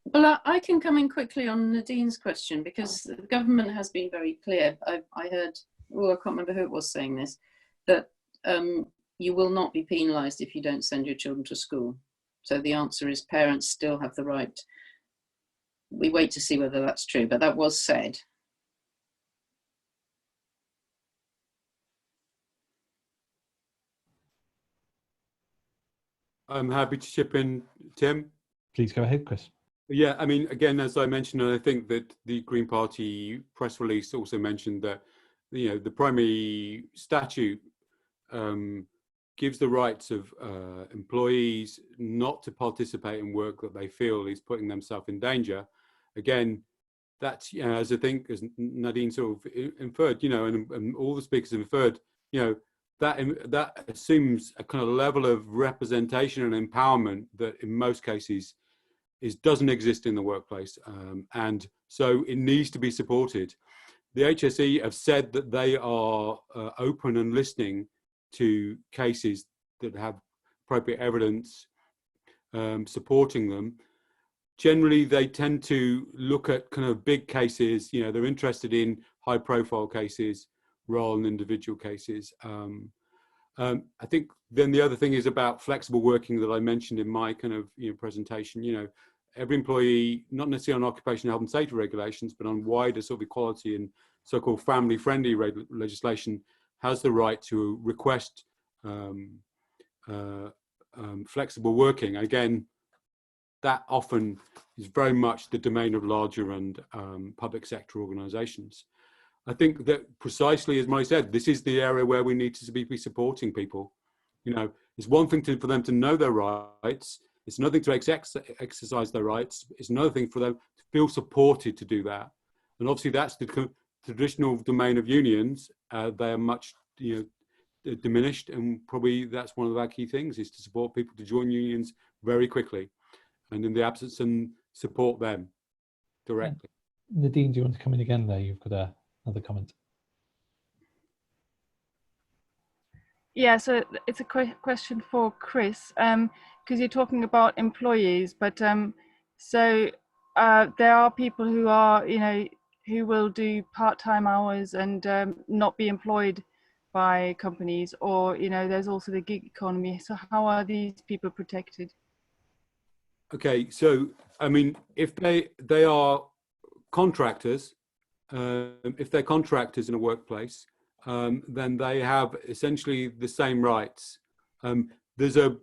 Well, I can come in quickly on Nadine's question, because the government has been very clear. I heard, I can't remember who it was saying this, that you will not be penalised if you don't send your children to school. So the answer is parents still have the right. We wait to see whether that's true, but that was said. I'm happy to chip in, Tim. Please go ahead, Chris. Yeah, I mean, again, as I mentioned, and I think that the Green Party press release also mentioned that, you know, the primary statute gives the rights of employees not to participate in work that they feel is putting themselves in danger. Again, that's, you know, as I think, as Nadine sort of inferred, you know, and all the speakers have inferred, you know, that assumes a kind of level of representation and empowerment that in most cases doesn't exist in the workplace, and so it needs to be supported. The HSE have said that they are open and listening to cases that have appropriate evidence supporting them. Generally, they tend to look at kind of big cases. You know, they're interested in high-profile cases rather than individual cases. I think then the other thing is about flexible working that I mentioned in my kind of, you know, presentation. You know, every employee, not necessarily on occupational health and safety regulations, but on wider sort of equality and so-called family-friendly legislation, has the right to request flexible working. Again, that often is very much the domain of larger and public sector organisations. I think that precisely as Molly said, this is the area where we need to be supporting people. You know, it's one thing for them to know their rights. It's another thing to exercise their rights. It's another thing for them to feel supported to do that. And obviously that's the traditional domain of unions. They are much, you know, diminished, and probably that's one of our key things, is to support people to join unions very quickly, and in the absence, and support them directly. Nadine, do you want to come in again there? You've got another comment. Yeah, so it's a question for Chris, because you're talking about employees, but so there are people who are, you know, who will do part-time hours and not be employed by companies, or, you know, there's also the gig economy. So how are these people protected? Okay, so I mean, if they are contractors, if they're contractors in a workplace, then they have essentially the same rights. There's a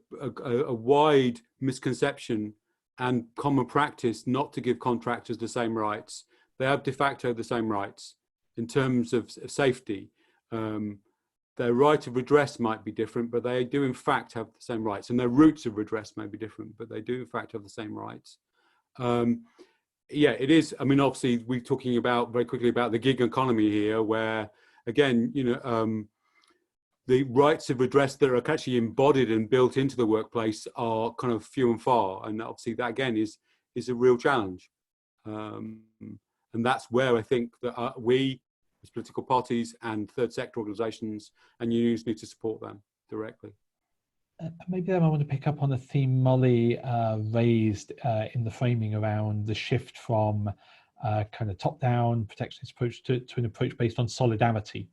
wide misconception and common practice not to give contractors the same rights. They have de facto the same rights in terms of safety. Their right of redress might be different, but they do in fact have the same rights, and their routes of redress may be different, but they do in fact have the same rights. Yeah, it is. I mean, obviously, we're talking about very quickly about the gig economy here, where, again, the rights of redress that are actually embodied and built into the workplace are kind of few and far, and obviously that again is a real challenge. And that's where I think that we, as political parties and third sector organisations and unions, need to support them directly. Maybe then I want to pick up on a theme Molly raised in the framing around the shift from kind of top-down protectionist approach to an approach based on solidarity.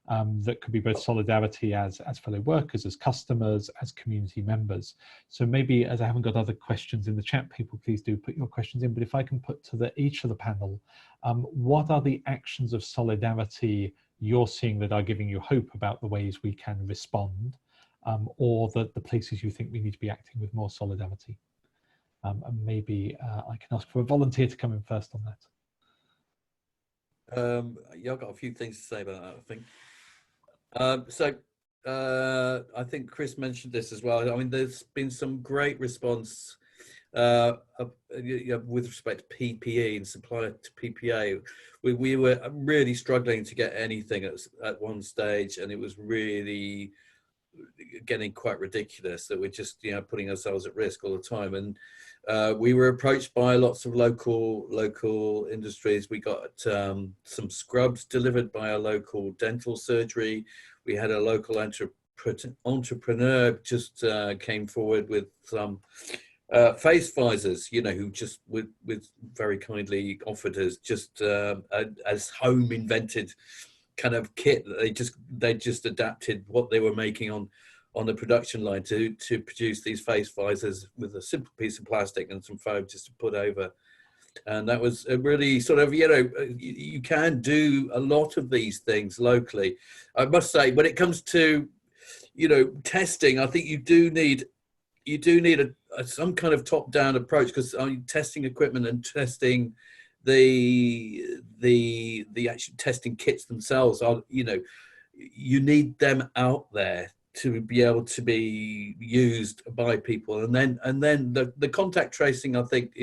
That could be both solidarity as fellow workers, as customers, as community members. So maybe, as I haven't got other questions in the chat, people please do put your questions in, but if I can put to each of the panel, what are the actions of solidarity you're seeing that are giving you hope about the ways we can respond, or the places you think we need to be acting with more solidarity? And maybe I can ask for a volunteer to come in first on that. Yeah, I've got a few things to say about that, I think. I think Chris mentioned this as well. I mean, there's been some great response with respect to PPE and supply to PPA. We were really struggling to get anything at one stage, and it was really getting quite ridiculous that we're just putting ourselves at risk all the time. And we were approached by lots of local industries. We got some scrubs delivered by a local dental surgery. We had a local entrepreneur just came forward with some face visors, who just with very kindly offered us just as home invented kind of kit that they just adapted what they were making on the production line to produce these face visors with a simple piece of plastic and some foam just to put over. And that was a really sort of, you can do a lot of these things locally. I must say, when it comes to, testing, I think you do need some kind of top-down approach, because testing equipment and testing the actual testing kits themselves are, you need them out there to be able to be used by people. And then the contact tracing, I think,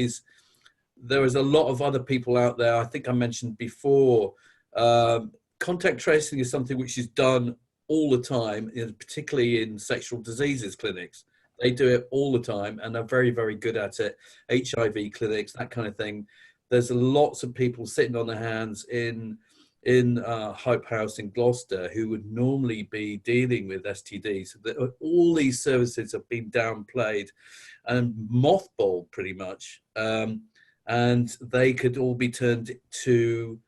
there is a lot of other people out there. I think I mentioned before, contact tracing is something which is done all the time, particularly in sexual diseases clinics. They do it all the time and are very, very good at it. HIV clinics, that kind of thing. There's lots of people sitting on their hands in Hope House in Gloucester who would normally be dealing with STDs. All these services have been downplayed and mothballed pretty much, and they could all be turned to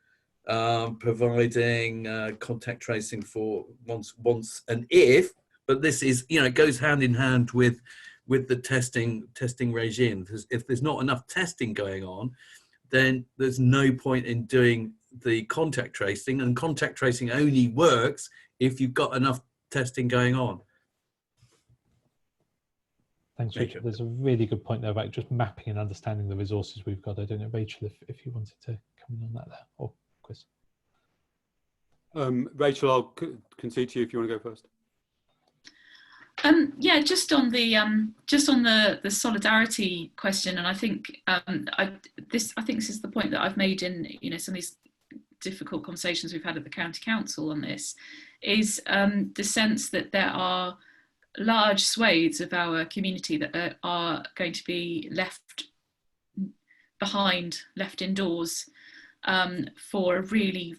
providing contact tracing for once and if. But this is, it goes hand in hand with the testing regime. If there's not enough testing going on, then there's no point in doing the contact tracing, and contact tracing only works if you've got enough testing going on. Thanks, Richard. There's a really good point there about just mapping and understanding the resources we've got. I don't know, Rachel, if you wanted to come in on that there, or Chris. Rachel, I'll concede to you if you want to go first. Yeah, just on the solidarity question, and I think this is the point that I've made in some of these difficult conversations we've had at the county council on this, is the sense that there are large swathes of our community that are going to be left behind, left indoors for a really,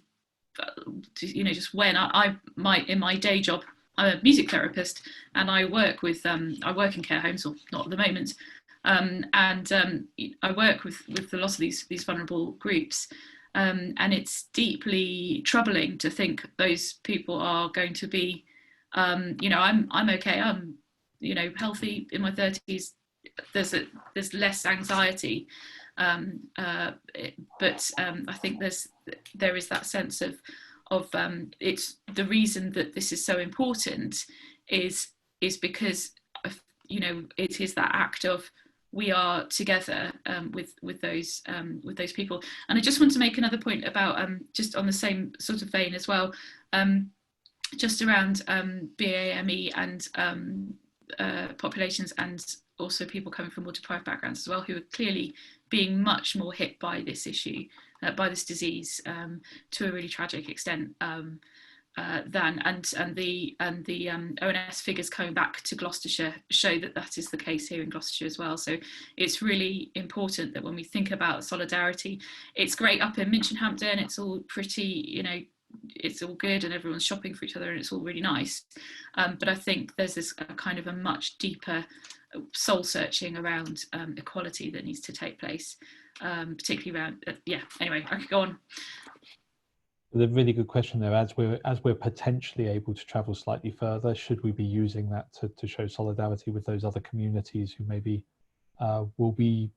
just when in my day job, I'm a music therapist, and I work in care homes, or not at the moment, and I work with a lot of these vulnerable groups, and it's deeply troubling to think those people are going to be, I'm okay, I'm healthy in my 30s. There's less anxiety, but I think there is that sense of it's the reason that this is so important is because it is that act of we are together with those people. And I just want to make another point about just on the same sort of vein as well, just around BAME and populations, and also people coming from more deprived backgrounds as well, who are clearly being much more hit by this issue, by this disease, to a really tragic extent. The ONS figures coming back to Gloucestershire show that that is the case here in Gloucestershire as well. So it's really important that when we think about solidarity, it's great up in Minchinhampton, it's all pretty, you know, it's all good and everyone's shopping for each other and it's all really nice. But I think there's this kind of a much deeper soul searching around equality that needs to take place, particularly around, anyway, I could go on. A really good question there. As we're potentially able to travel slightly further, should we be using that to show solidarity with those other communities who maybe will be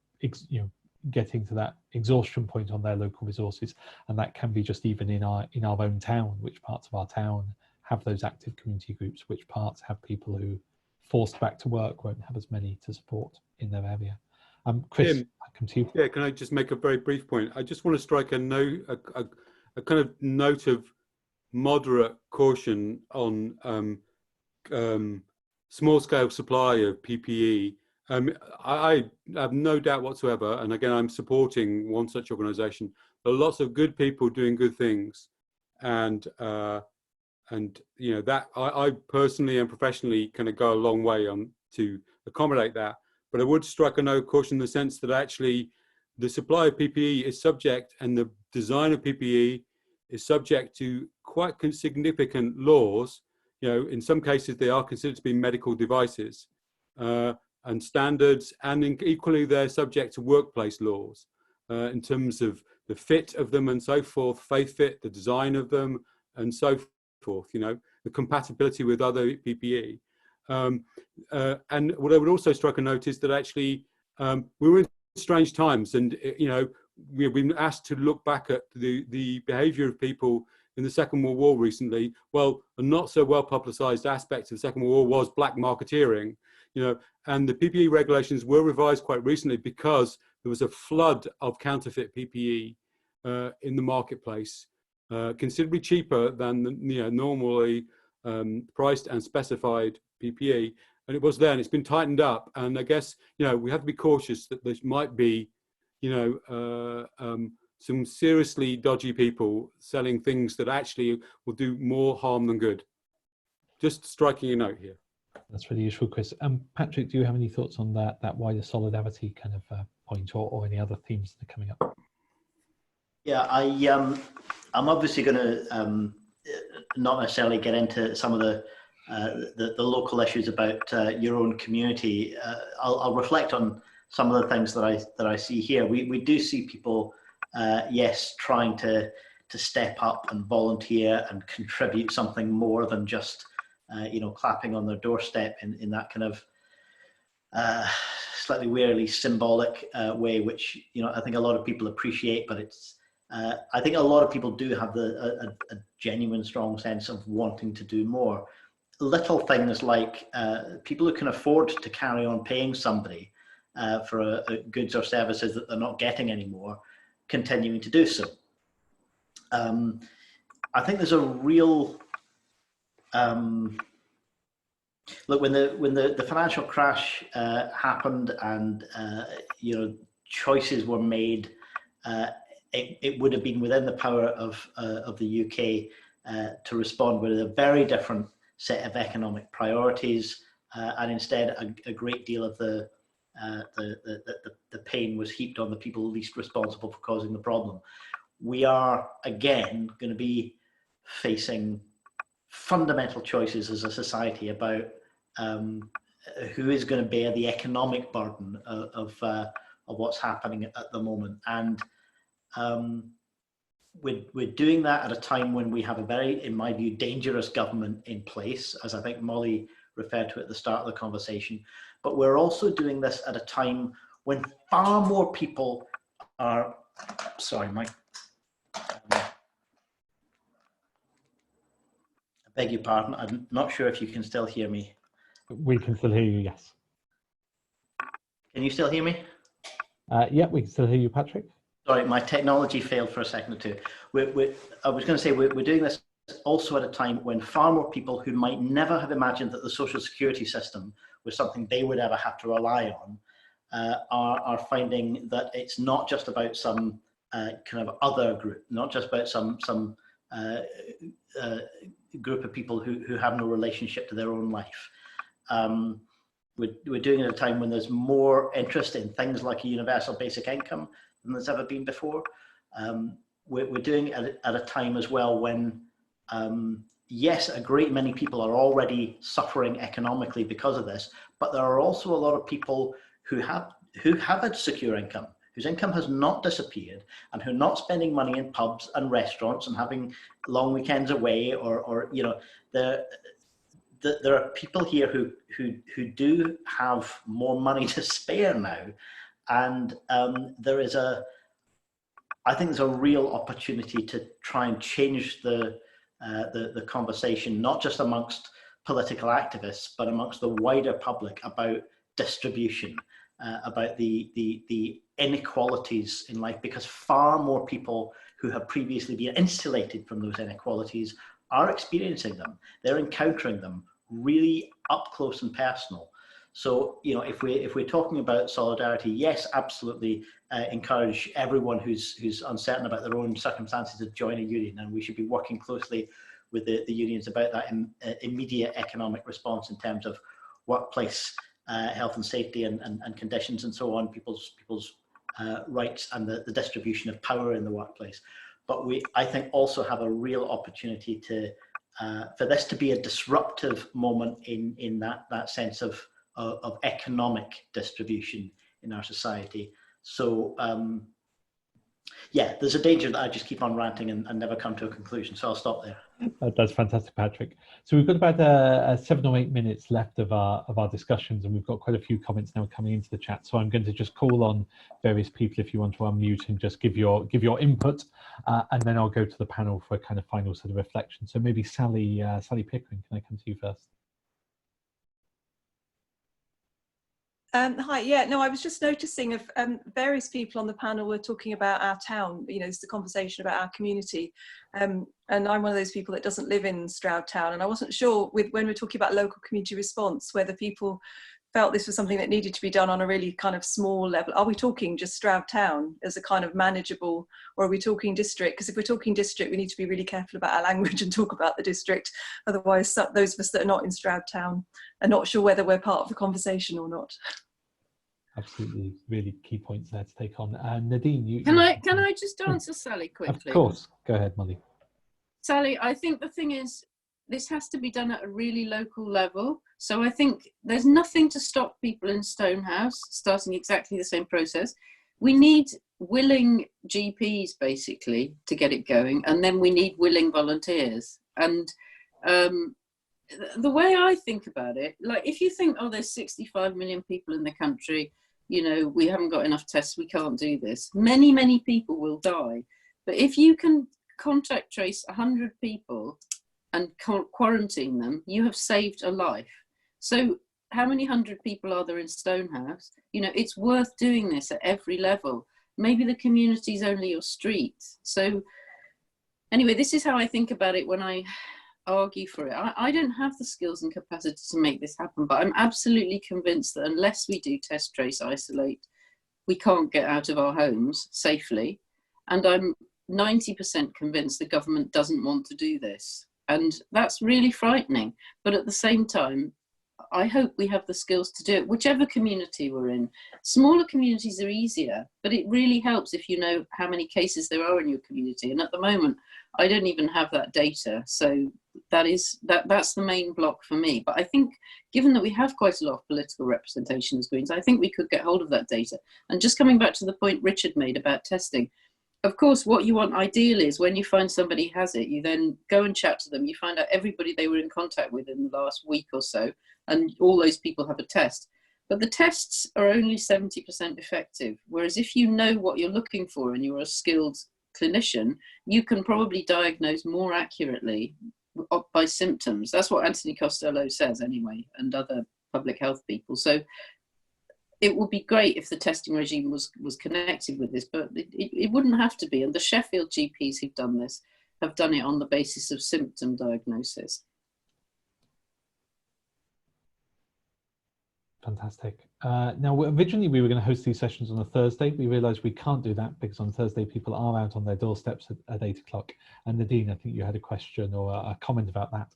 getting to that exhaustion point on their local resources? And that can be just even in our own town. Which parts of our town have those active community groups? Which parts have people who, forced back to work, won't have as many to support in their area? Chris, Tim, I come to you. Yeah, can I just make a very brief point? I just want to strike a kind of note of moderate caution on small-scale supply of PPE. I have no doubt whatsoever, and again, I'm supporting one such organisation. There are lots of good people doing good things, and you know that I personally and professionally kind of go a long way on to accommodate that. But I would strike a note of caution in the sense that actually the supply of PPE is subject, and the design of PPE is subject to quite significant laws. You know, in some cases they are considered to be medical devices and standards, and equally they're subject to workplace laws in terms of the fit of them and so forth, faith fit, the design of them and so forth, you know, the compatibility with other PPE. And what I would also strike a note is that actually we were in strange times, and you know, we've been asked to look back at the behaviour of people in the Second World War recently. Well, a not so well publicised aspect of the Second World War was black marketeering, you know, and the PPE regulations were revised quite recently because there was a flood of counterfeit PPE in the marketplace, considerably cheaper than the normally priced and specified PPE, and it was there, and it's been tightened up. And I guess, you know, we have to be cautious that there might be, you know, some seriously dodgy people selling things that actually will do more harm than good. Just striking a note here. That's really useful, Chris. Patrick, do you have any thoughts on that wider solidarity kind of point, or any other themes that are coming up? Yeah, I'm obviously going to not necessarily get into some of the local issues about your own community. I'll reflect on some of the things that I see here. We do see people, yes, trying to step up and volunteer and contribute something more than just you know, clapping on their doorstep in that kind of slightly wearily symbolic way, which, you know, I think a lot of people appreciate. But it's I think a lot of people do have a genuine strong sense of wanting to do more. Little things like people who can afford to carry on paying somebody for goods or services that they're not getting anymore, continuing to do so. I think there's a real look, when the financial crash happened, and you know, choices were made, it would have been within the power of the UK to respond with a very different set of economic priorities, and instead a great deal of the pain was heaped on the people least responsible for causing the problem. We are again going to be facing fundamental choices as a society about who is going to bear the economic burden of what's happening at the moment. And we're doing that at a time when we have a very, in my view, dangerous government in place, as I think Molly referred to at the start of the conversation. But we're also doing this at a time when far more people are, sorry, Mike. I beg your pardon, I'm not sure if you can still hear me. We can still hear you, yes. Can you still hear me? Yeah, we can still hear you, Patrick. Sorry, my technology failed for a second or two. I was going to say, we're doing this also at a time when far more people who might never have imagined that the social security system with something they would ever have to rely on, are finding that it's not just about some kind of other group, not just about some group of people who have no relationship to their own life. We're doing it at a time when there's more interest in things like a universal basic income than there's ever been before. We're doing it at a time as well when, yes, a great many people are already suffering economically because of this, but there are also a lot of people who have a secure income, whose income has not disappeared, and who are not spending money in pubs and restaurants and having long weekends away, or you know, there are people here who do have more money to spare now, and I think there's a real opportunity to try and change the conversation, not just amongst political activists, but amongst the wider public about distribution, about the inequalities in life, because far more people who have previously been insulated from those inequalities are experiencing them. They're encountering them really up close and personal. So, you know, if we're talking about solidarity, yes, absolutely, encourage everyone who's uncertain about their own circumstances to join a union, and we should be working closely with the unions about that immediate economic response in terms of workplace health and safety and conditions and so on, people's rights and the distribution of power in the workplace. But I think also have a real opportunity to for this to be a disruptive moment in that sense of economic distribution in our society. So yeah, there's a danger that I just keep on ranting and never come to a conclusion. So I'll stop there. That's fantastic, Patrick. So we've got about 7 or 8 minutes left of our discussions, and we've got quite a few comments now coming into the chat. So I'm going to just call on various people if you want to unmute and just give your input, and then I'll go to the panel for a kind of final sort of reflection. So maybe Sally Pickering, can I come to you first? Hi, yeah, no, I was just noticing of various people on the panel were talking about our town, you know, it's the conversation about our community. And I'm one of those people that doesn't live in Stroud town. And I wasn't sure when we're talking about local community response, whether people felt this was something that needed to be done on a really kind of small level. Are we talking just Stroud town as a kind of manageable, or are we talking district? Because if we're talking district, we need to be really careful about our language and talk about the district. Otherwise, those of us that are not in Stroud town are not sure whether we're part of the conversation or not. Absolutely, really key points there to take on. Nadine, can I just answer Sally quickly? Of course, go ahead, Molly. Sally, I think the thing is, this has to be done at a really local level. So I think there's nothing to stop people in Stonehouse starting exactly the same process. We need willing GPs basically to get it going, and then we need willing volunteers. And the way I think about it, like if you think, oh, there's 65 million people in the country, you know, we haven't got enough tests, we can't do this. Many, many people will die. But if you can contact trace 100 people and quarantine them, you have saved a life. So how many 100 people are there in Stonehouse? You know, it's worth doing this at every level. Maybe the community's only your street. So anyway, this is how I think about it when I argue for it. I don't have the skills and capacity to make this happen, but I'm absolutely convinced that unless we do test, trace, isolate, we can't get out of our homes safely. And I'm 90% convinced the government doesn't want to do this. And that's really frightening. But at the same time, I hope we have the skills to do it, whichever community we're in. Smaller communities are easier, but it really helps if you know how many cases there are in your community. And at the moment, I don't even have that data. So that's the main block for me. But I think given that we have quite a lot of political representation as Greens, I think we could get hold of that data. And just coming back to the point Richard made about testing, of course, what you want ideally is when you find somebody has it, you then go and chat to them. You find out everybody they were in contact with in the last week or so, and all those people have a test. But the tests are only 70% effective. Whereas if you know what you're looking for and you're a skilled clinician, you can probably diagnose more accurately by symptoms. That's what Anthony Costello says anyway, and other public health people. So it would be great if the testing regime was connected with this, but it wouldn't have to be. And the Sheffield GPs who've done this have done it on the basis of symptom diagnosis. Fantastic. Now, originally we were going to host these sessions on a Thursday. We realised we can't do that because on Thursday people are out on their doorsteps at 8 o'clock. And Nadine, I think you had a question or a comment about that.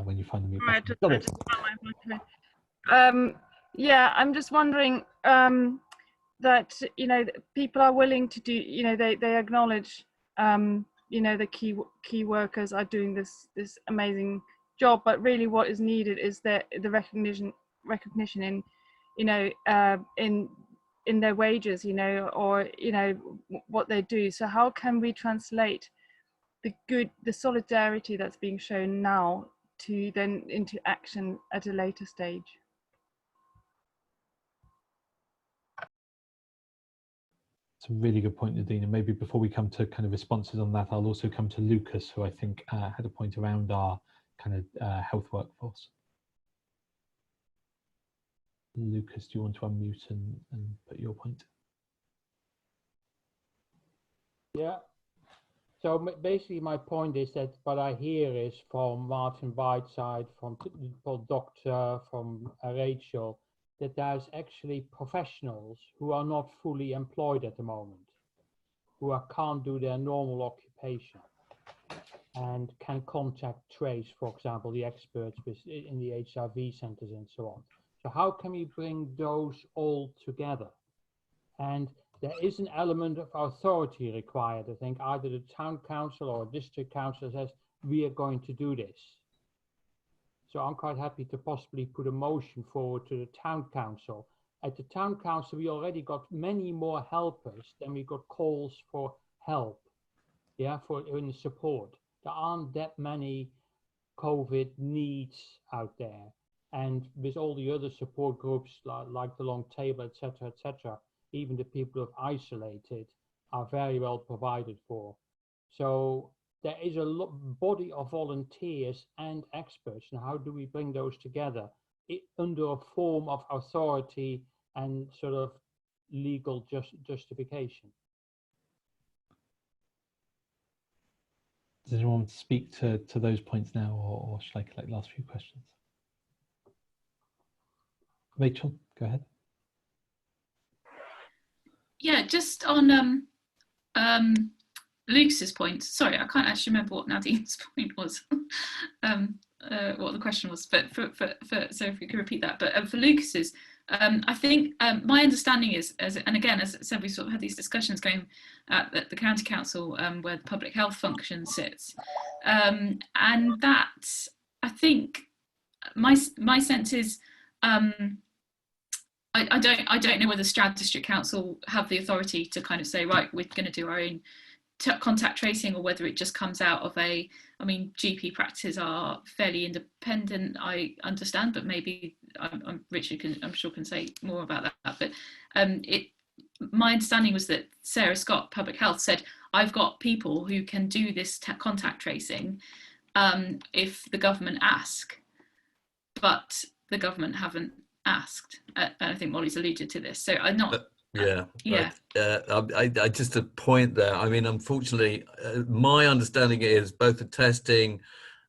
When you find the mute button. Yeah, I'm just wondering that, you know, people are willing to do, you know, they acknowledge, you know, the key workers are doing this amazing job, but really what is needed is the recognition in, you know, in their wages, you know, or, you know, what they do. So how can we translate the solidarity that's being shown now to then into action at a later stage? It's a really good point, Nadine. And maybe before we come to kind of responses on that, I'll also come to Lucas, who I think had a point around our kind of health workforce. Lucas, do you want to unmute and put your point? Yeah. So basically my point is that what I hear is from Martin Whiteside, from Paul Doctor, from Rachel, that there's actually professionals who are not fully employed at the moment, who can't do their normal occupation and can contact trace, for example, the experts in the HIV centers and so on. So how can we bring those all together? And there is an element of authority required. I think either the town council or district council says, we are going to do this. So I'm quite happy to possibly put a motion forward to the town council. At the town council, we already got many more helpers than we got calls for help, yeah, in the support. There aren't that many COVID needs out there. And with all the other support groups like the long table, etc., even the people who have isolated are very well provided for. So there is a body of volunteers and experts. And how do we bring those together under a form of authority and sort of legal justification? Does anyone want to speak to those points now, or should I collect the last few questions? Rachel, go ahead. Yeah, just on Lucas's point. Sorry, I can't actually remember what Nadine's point was. What the question was, but so if we could repeat that. But for Lucas's, I think my understanding is, and again, as I said, we sort of had these discussions going at the county council where the public health function sits, and that I think my sense is. I don't know whether Stroud District Council have the authority to kind of say, right, we're going to do our own contact tracing, or whether it just comes out of I mean, GP practices are fairly independent, I understand, but maybe Richard I'm sure can say more about that. But my understanding was that Sarah Scott, Public Health, said, I've got people who can do this contact tracing if the government ask, but the government haven't asked. I think Molly's alluded to this, so I'm not. I just a point there. I mean, unfortunately, my understanding is both the testing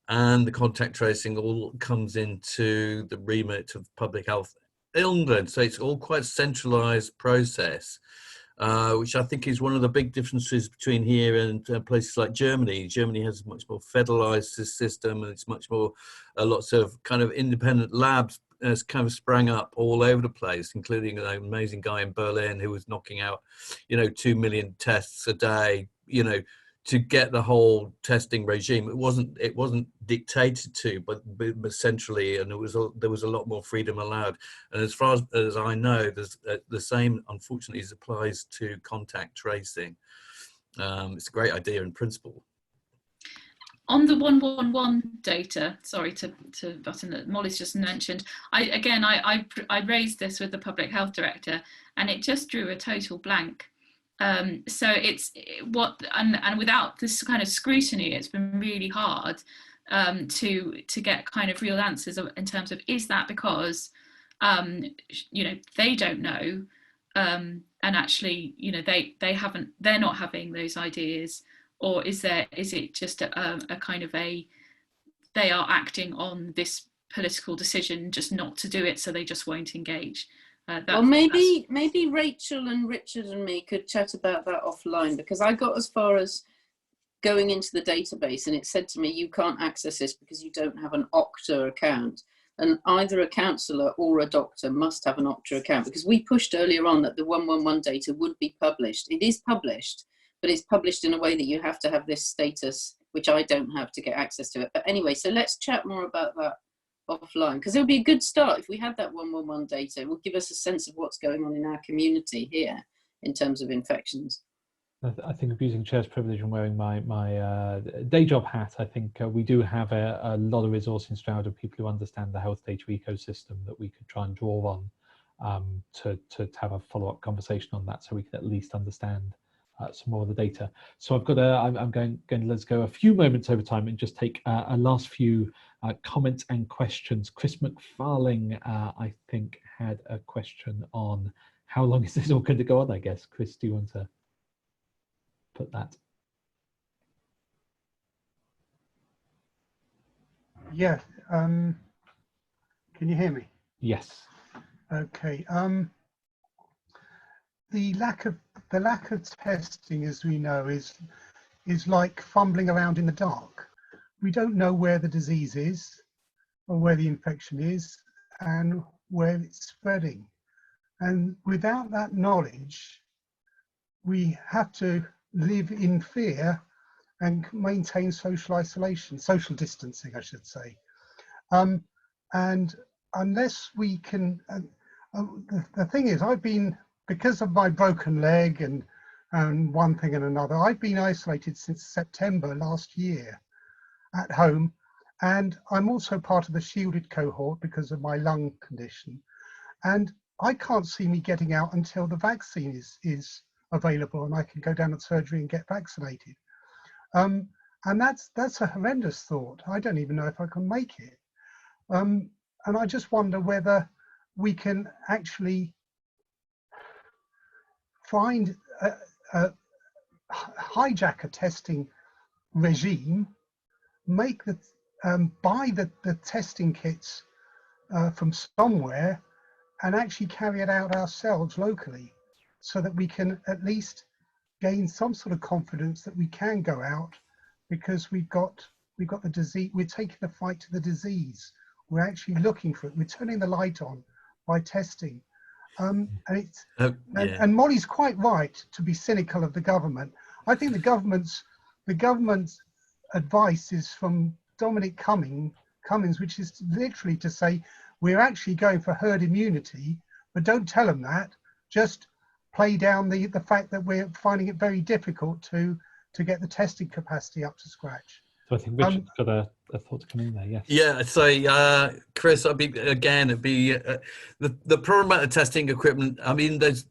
and the contact tracing all comes into the remit of Public Health England, so it's all quite a centralised process, which I think is one of the big differences between here and places like Germany. Germany has a much more federalised system, and it's much more lots of kind of independent labs has kind of sprang up all over the place, including an amazing guy in Berlin who was knocking out, 2 million tests a day, to get the whole testing regime. It wasn't dictated to, but centrally, and there was a lot more freedom allowed. And as far as I know, there's the same, unfortunately, applies to contact tracing. It's a great idea in principle. On the 111 data, sorry to button that Molly's just mentioned, I raised this with the public health director, and it just drew a total blank. So it's and without this kind of scrutiny, it's been really hard to get kind of real answers in terms of, is that because they don't know, and actually they're not having those ideas. Or is it just a kind of a they are acting on this political decision just not to do it, so they just won't engage. Well, maybe Rachel and Richard and me could chat about that offline, because I got as far as going into the database and it said to me, you can't access this because you don't have an Okta account. And either a counsellor or a doctor must have an Okta account, because we pushed earlier on that the 111 data would be published. It is published, but it's published in a way that you have to have this status, which I don't have to get access to it. But anyway, so let's chat more about that offline, because it would be a good start if we had that 111 data. It would give us a sense of what's going on in our community here in terms of infections. I think abusing chair's privilege and wearing my day job hat, I think we do have a lot of resource in Stroud of people who understand the health data ecosystem that we could try and draw on to have a follow-up conversation on that, so we can at least understand some more of the data. So I've got I'm going to let's go a few moments over time and just take a last few comments and questions. Chris McFarling, I think, had a question on how long is this all going to go on, I guess. Chris, do you want to put that? Yeah. Can you hear me? Yes. Okay. The lack of testing, as we know, is like fumbling around in the dark. We don't know where the disease is, or where the infection is, and where it's spreading. And without that knowledge, we have to live in fear and maintain social isolation, social distancing, I should say. And unless we can, the thing is, because of my broken leg and one thing and another, I've been isolated since September last year at home. And I'm also part of the shielded cohort because of my lung condition. And I can't see me getting out until the vaccine is available and I can go down to surgery and get vaccinated. And that's a horrendous thought. I don't even know if I can make it. And I just wonder whether we can actually find hijack a testing regime, make buy the testing kits from somewhere and actually carry it out ourselves locally, so that we can at least gain some sort of confidence that we can go out, because we've got the disease. We're taking the fight to the disease. We're actually looking for it. We're turning the light on by testing. And Molly's quite right to be cynical of the government. I think the government's advice is from Dominic Cummings, which is literally to say, we're actually going for herd immunity, but don't tell them that. Just play down the fact that we're finding it very difficult to get the testing capacity up to scratch. So I think Richard's got a thought to come in there. Yes. Yeah. So Chris, it'd be the problem about the testing equipment. I mean, there's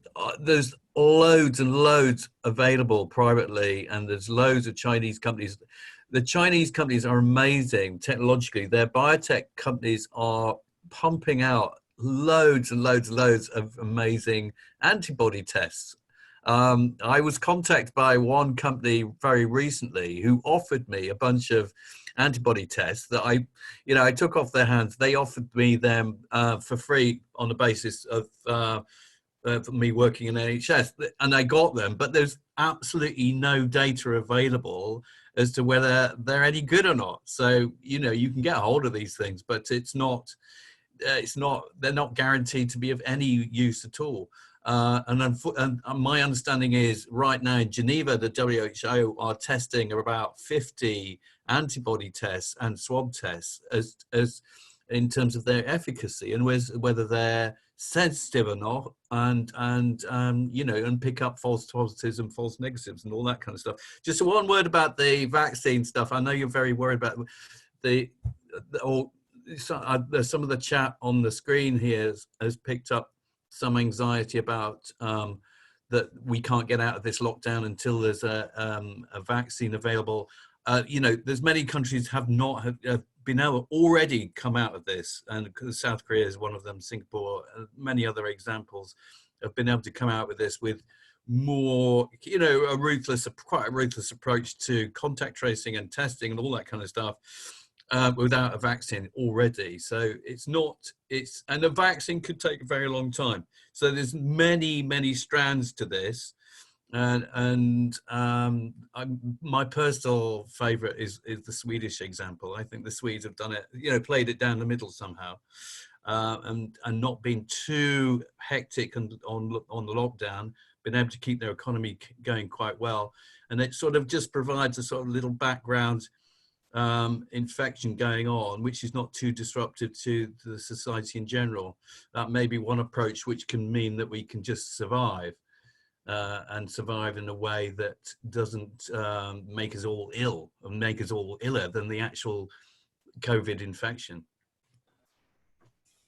loads and loads available privately, and there's loads of Chinese companies. The Chinese companies are amazing technologically. Their biotech companies are pumping out loads and loads and loads of amazing antibody tests. I was contacted by one company very recently who offered me a bunch of antibody tests that I took off their hands. They offered me them for free on the basis of for me working in NHS, and I got them, but there's absolutely no data available as to whether they're any good or not. So, you can get a hold of these things, but they're not guaranteed to be of any use at all. And my understanding is right now in Geneva, the WHO are testing about 50 antibody tests and swab tests as in terms of their efficacy and whether they're sensitive or not, and pick up false positives and false negatives and all that kind of stuff. Just one word about the vaccine stuff. I know you're very worried about some of the chat on the screen here has picked up some anxiety about that we can't get out of this lockdown until there's a vaccine available. There's many countries have been able already come out of this, and South Korea is one of them, Singapore, many other examples have been able to come out with this with more, quite a ruthless approach to contact tracing and testing and all that kind of stuff. without a vaccine already. So and a vaccine could take a very long time. So there's many strands to this. My personal favorite is the Swedish example. I think the Swedes have done it, played it down the middle somehow, and not been too hectic on the lockdown, been able to keep their economy going quite well. And it sort of just provides a sort of little background infection going on, which is not too disruptive to the society in general. That may be one approach which can mean that we can just survive, and survive in a way that doesn't make us all ill and make us all iller than the actual COVID infection.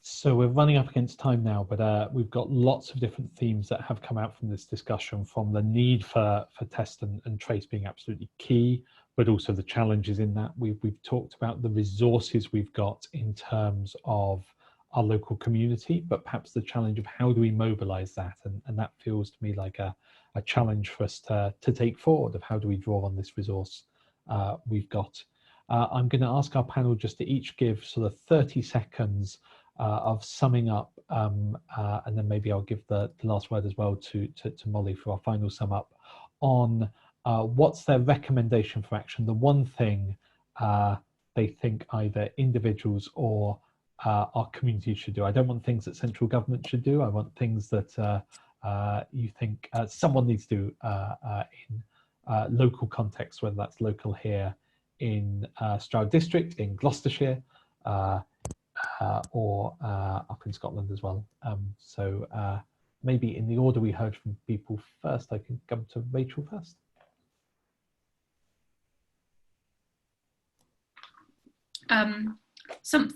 So we're running up against time now, but we've got lots of different themes that have come out from this discussion, from the need for test and trace being absolutely key, but also the challenges in that. We've talked about the resources we've got in terms of our local community, but perhaps the challenge of how do we mobilize that, and that feels to me like a challenge for us to take forward, of how do we draw on this resource we've got. I'm going to ask our panel just to each give sort of 30 seconds of summing up, and then maybe I'll give the last word as well to Molly for our final sum up on what's their recommendation for action, the one thing they think either individuals or our communities should do. I don't want things that central government should do. I want things that you think someone needs to do in local context, whether that's local here in Stroud district, in Gloucestershire, or up in Scotland as well. So maybe in the order we heard from people first, I can come to Rachel first. Something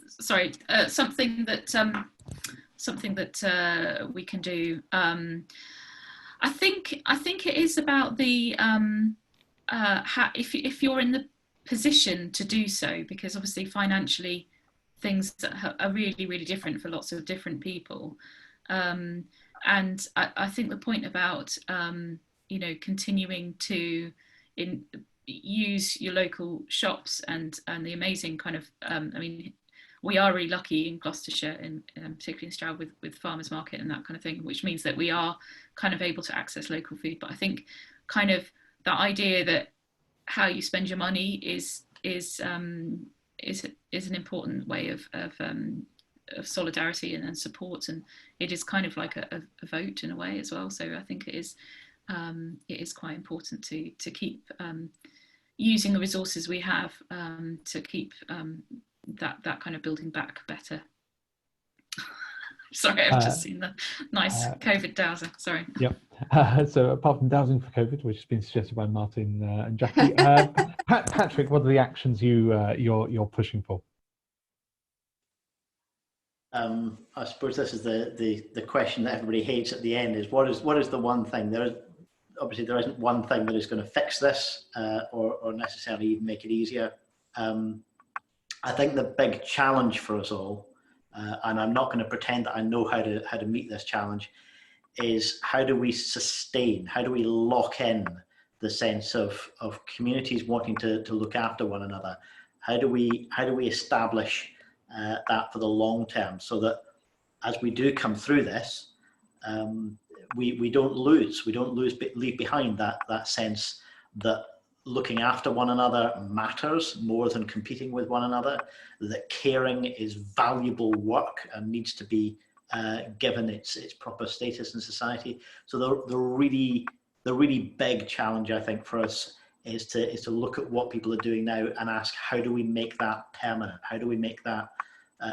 that we can do. I think it is about the if you're in the position to do so, because obviously financially things are really different for lots of different people, and I think the point about continuing to use your local shops and the amazing kind of I mean, we are really lucky in Gloucestershire, and particularly in Stroud with farmers market and that kind of thing, which means that we are kind of able to access local food. But I think kind of that idea that how you spend your money is an important way of solidarity and support, and it is kind of like a vote in a way as well. So I think it is quite important to keep using the resources we have to keep that kind of building back better. Sorry, I've just seen the nice COVID dowser. Sorry. Yep. So apart from dowsing for COVID, which has been suggested by Martin and Jackie, Patrick, what are the actions you're pushing for? I suppose this is the question that everybody hates at the end: is what is the one thing? Obviously there isn't one thing that is going to fix this or necessarily even make it easier. I think the big challenge for us all, and I'm not going to pretend that I know how to meet this challenge, is how do we sustain, how do we lock in the sense of communities wanting to look after one another? How do we establish that for the long term, so that as we do come through this, we don't leave behind that sense that looking after one another matters more than competing with one another, that caring is valuable work and needs to be given its proper status in society. So the really big challenge, I think, for us is to look at what people are doing now and ask, how do we make that permanent? How do we make that?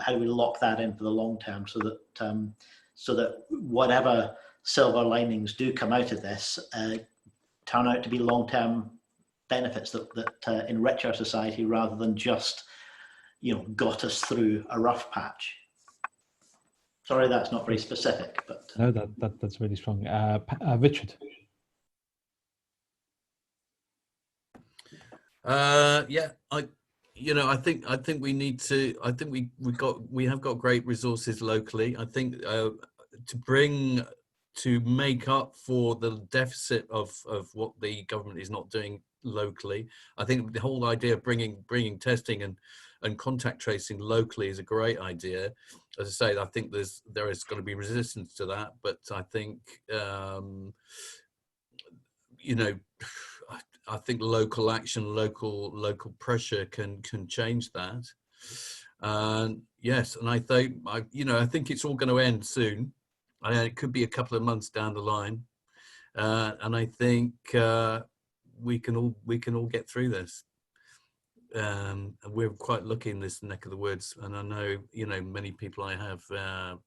How do we lock that in for the long term, so that whatever silver linings do come out of this turn out to be long-term benefits that enrich our society, rather than just got us through a rough patch. Sorry, that's not very specific, but no, that's really strong. Richard. Yeah, I think we need to. I think we have got great resources locally. I think to make up for the deficit of what the government is not doing locally. I think the whole idea of bringing testing and and contact tracing locally is a great idea. As I say, I think there is going to be resistance to that, but I think you know, I think local action, local pressure can change that. And yes, and I think it's all going to end soon. It could be a couple of months down the line, and I think we can all get through this. And we're quite lucky in this neck of the woods, and I know, you know, many people, I have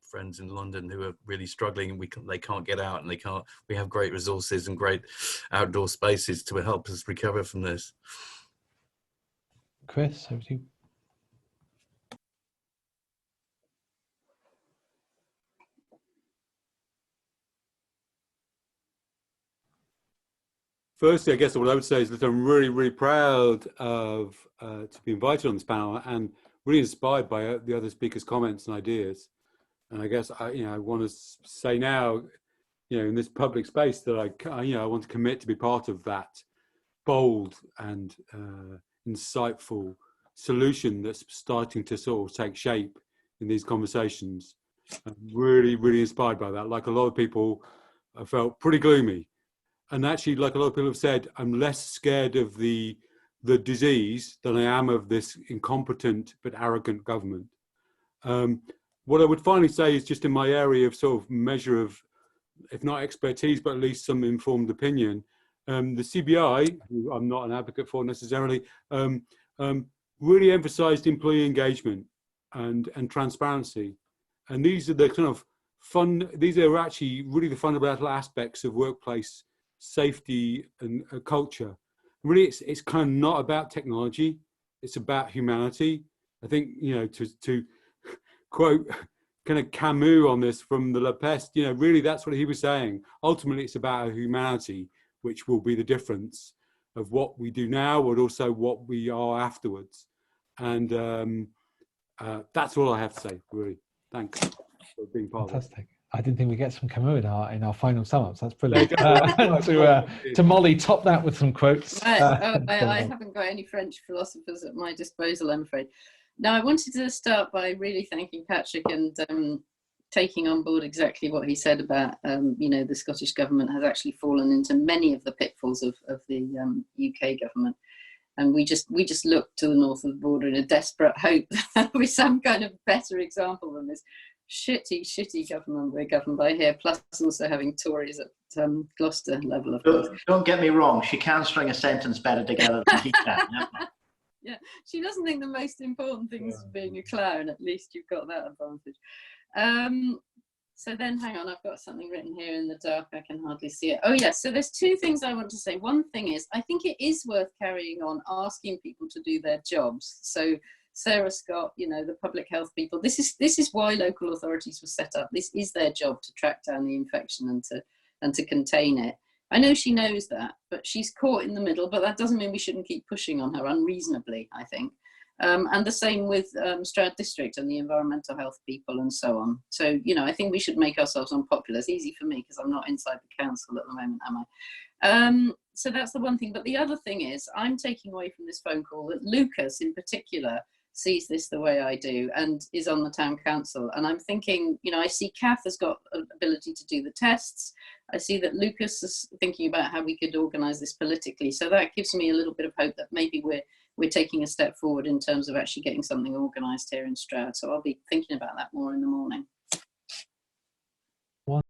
friends in London who are really struggling, and they can't get out, and we have great resources and great outdoor spaces to help us recover from this. Chris, over to you. Firstly, I guess what I would say is that I'm really, really proud of to be invited on this panel, and really inspired by the other speakers' comments and ideas. And I guess I want to say now, in this public space, that I want to commit to be part of that bold and insightful solution that's starting to sort of take shape in these conversations. I'm really, really inspired by that. Like a lot of people, I felt pretty gloomy. And actually, like a lot of people have said, I'm less scared of the disease than I am of this incompetent but arrogant government. What I would finally say is, just in my area of sort of measure of, if not expertise, but at least some informed opinion, the CBI, who I'm not an advocate for necessarily, really emphasised employee engagement and transparency. And these are the kind of these are actually really the fundamental aspects of workplace safety and culture. Really, it's kind of not about technology, it's about humanity. I think, to quote kind of Camus on this from the La Peste, really that's what he was saying. Ultimately, it's about humanity, which will be the difference of what we do now, but also what we are afterwards. And that's all I have to say, really. Thanks for being part of it. I didn't think we'd get some Camus in our final sum-ups. That's brilliant. To Molly, top that with some quotes. I haven't got any French philosophers at my disposal, I'm afraid. Now, I wanted to start by really thanking Patrick and taking on board exactly what he said about, the Scottish government has actually fallen into many of the pitfalls of the UK government. And we just look to the north of the border in a desperate hope that there'll be some kind of better example than this shitty government we're governed by here, plus also having Tories at Gloucester level, of course. Don't get me wrong, she can string a sentence better together than he can. Yeah, she doesn't think the most important thing is being a clown. At least you've got that advantage. So then, hang on, I've got something written here in the dark. I can hardly see it. Oh yes, so there's two things I want to say. One thing is, I think it is worth carrying on asking people to do their jobs. So Sarah Scott, the public health people, this is why local authorities were set up. This is their job, to track down the infection and to contain it. I know she knows that, but she's caught in the middle, but that doesn't mean we shouldn't keep pushing on her unreasonably, I think. And the same with Stroud District and the environmental health people and so on. So, I think we should make ourselves unpopular. It's easy for me because I'm not inside the council at the moment, am I? So that's the one thing. But the other thing is, I'm taking away from this phone call that Lucas in particular sees this the way I do and is on the town council. And I'm thinking, I see Kath has got an ability to do the tests. I see that Lucas is thinking about how we could organise this politically. So that gives me a little bit of hope that maybe we're taking a step forward in terms of actually getting something organised here in Stroud. So I'll be thinking about that more in the morning.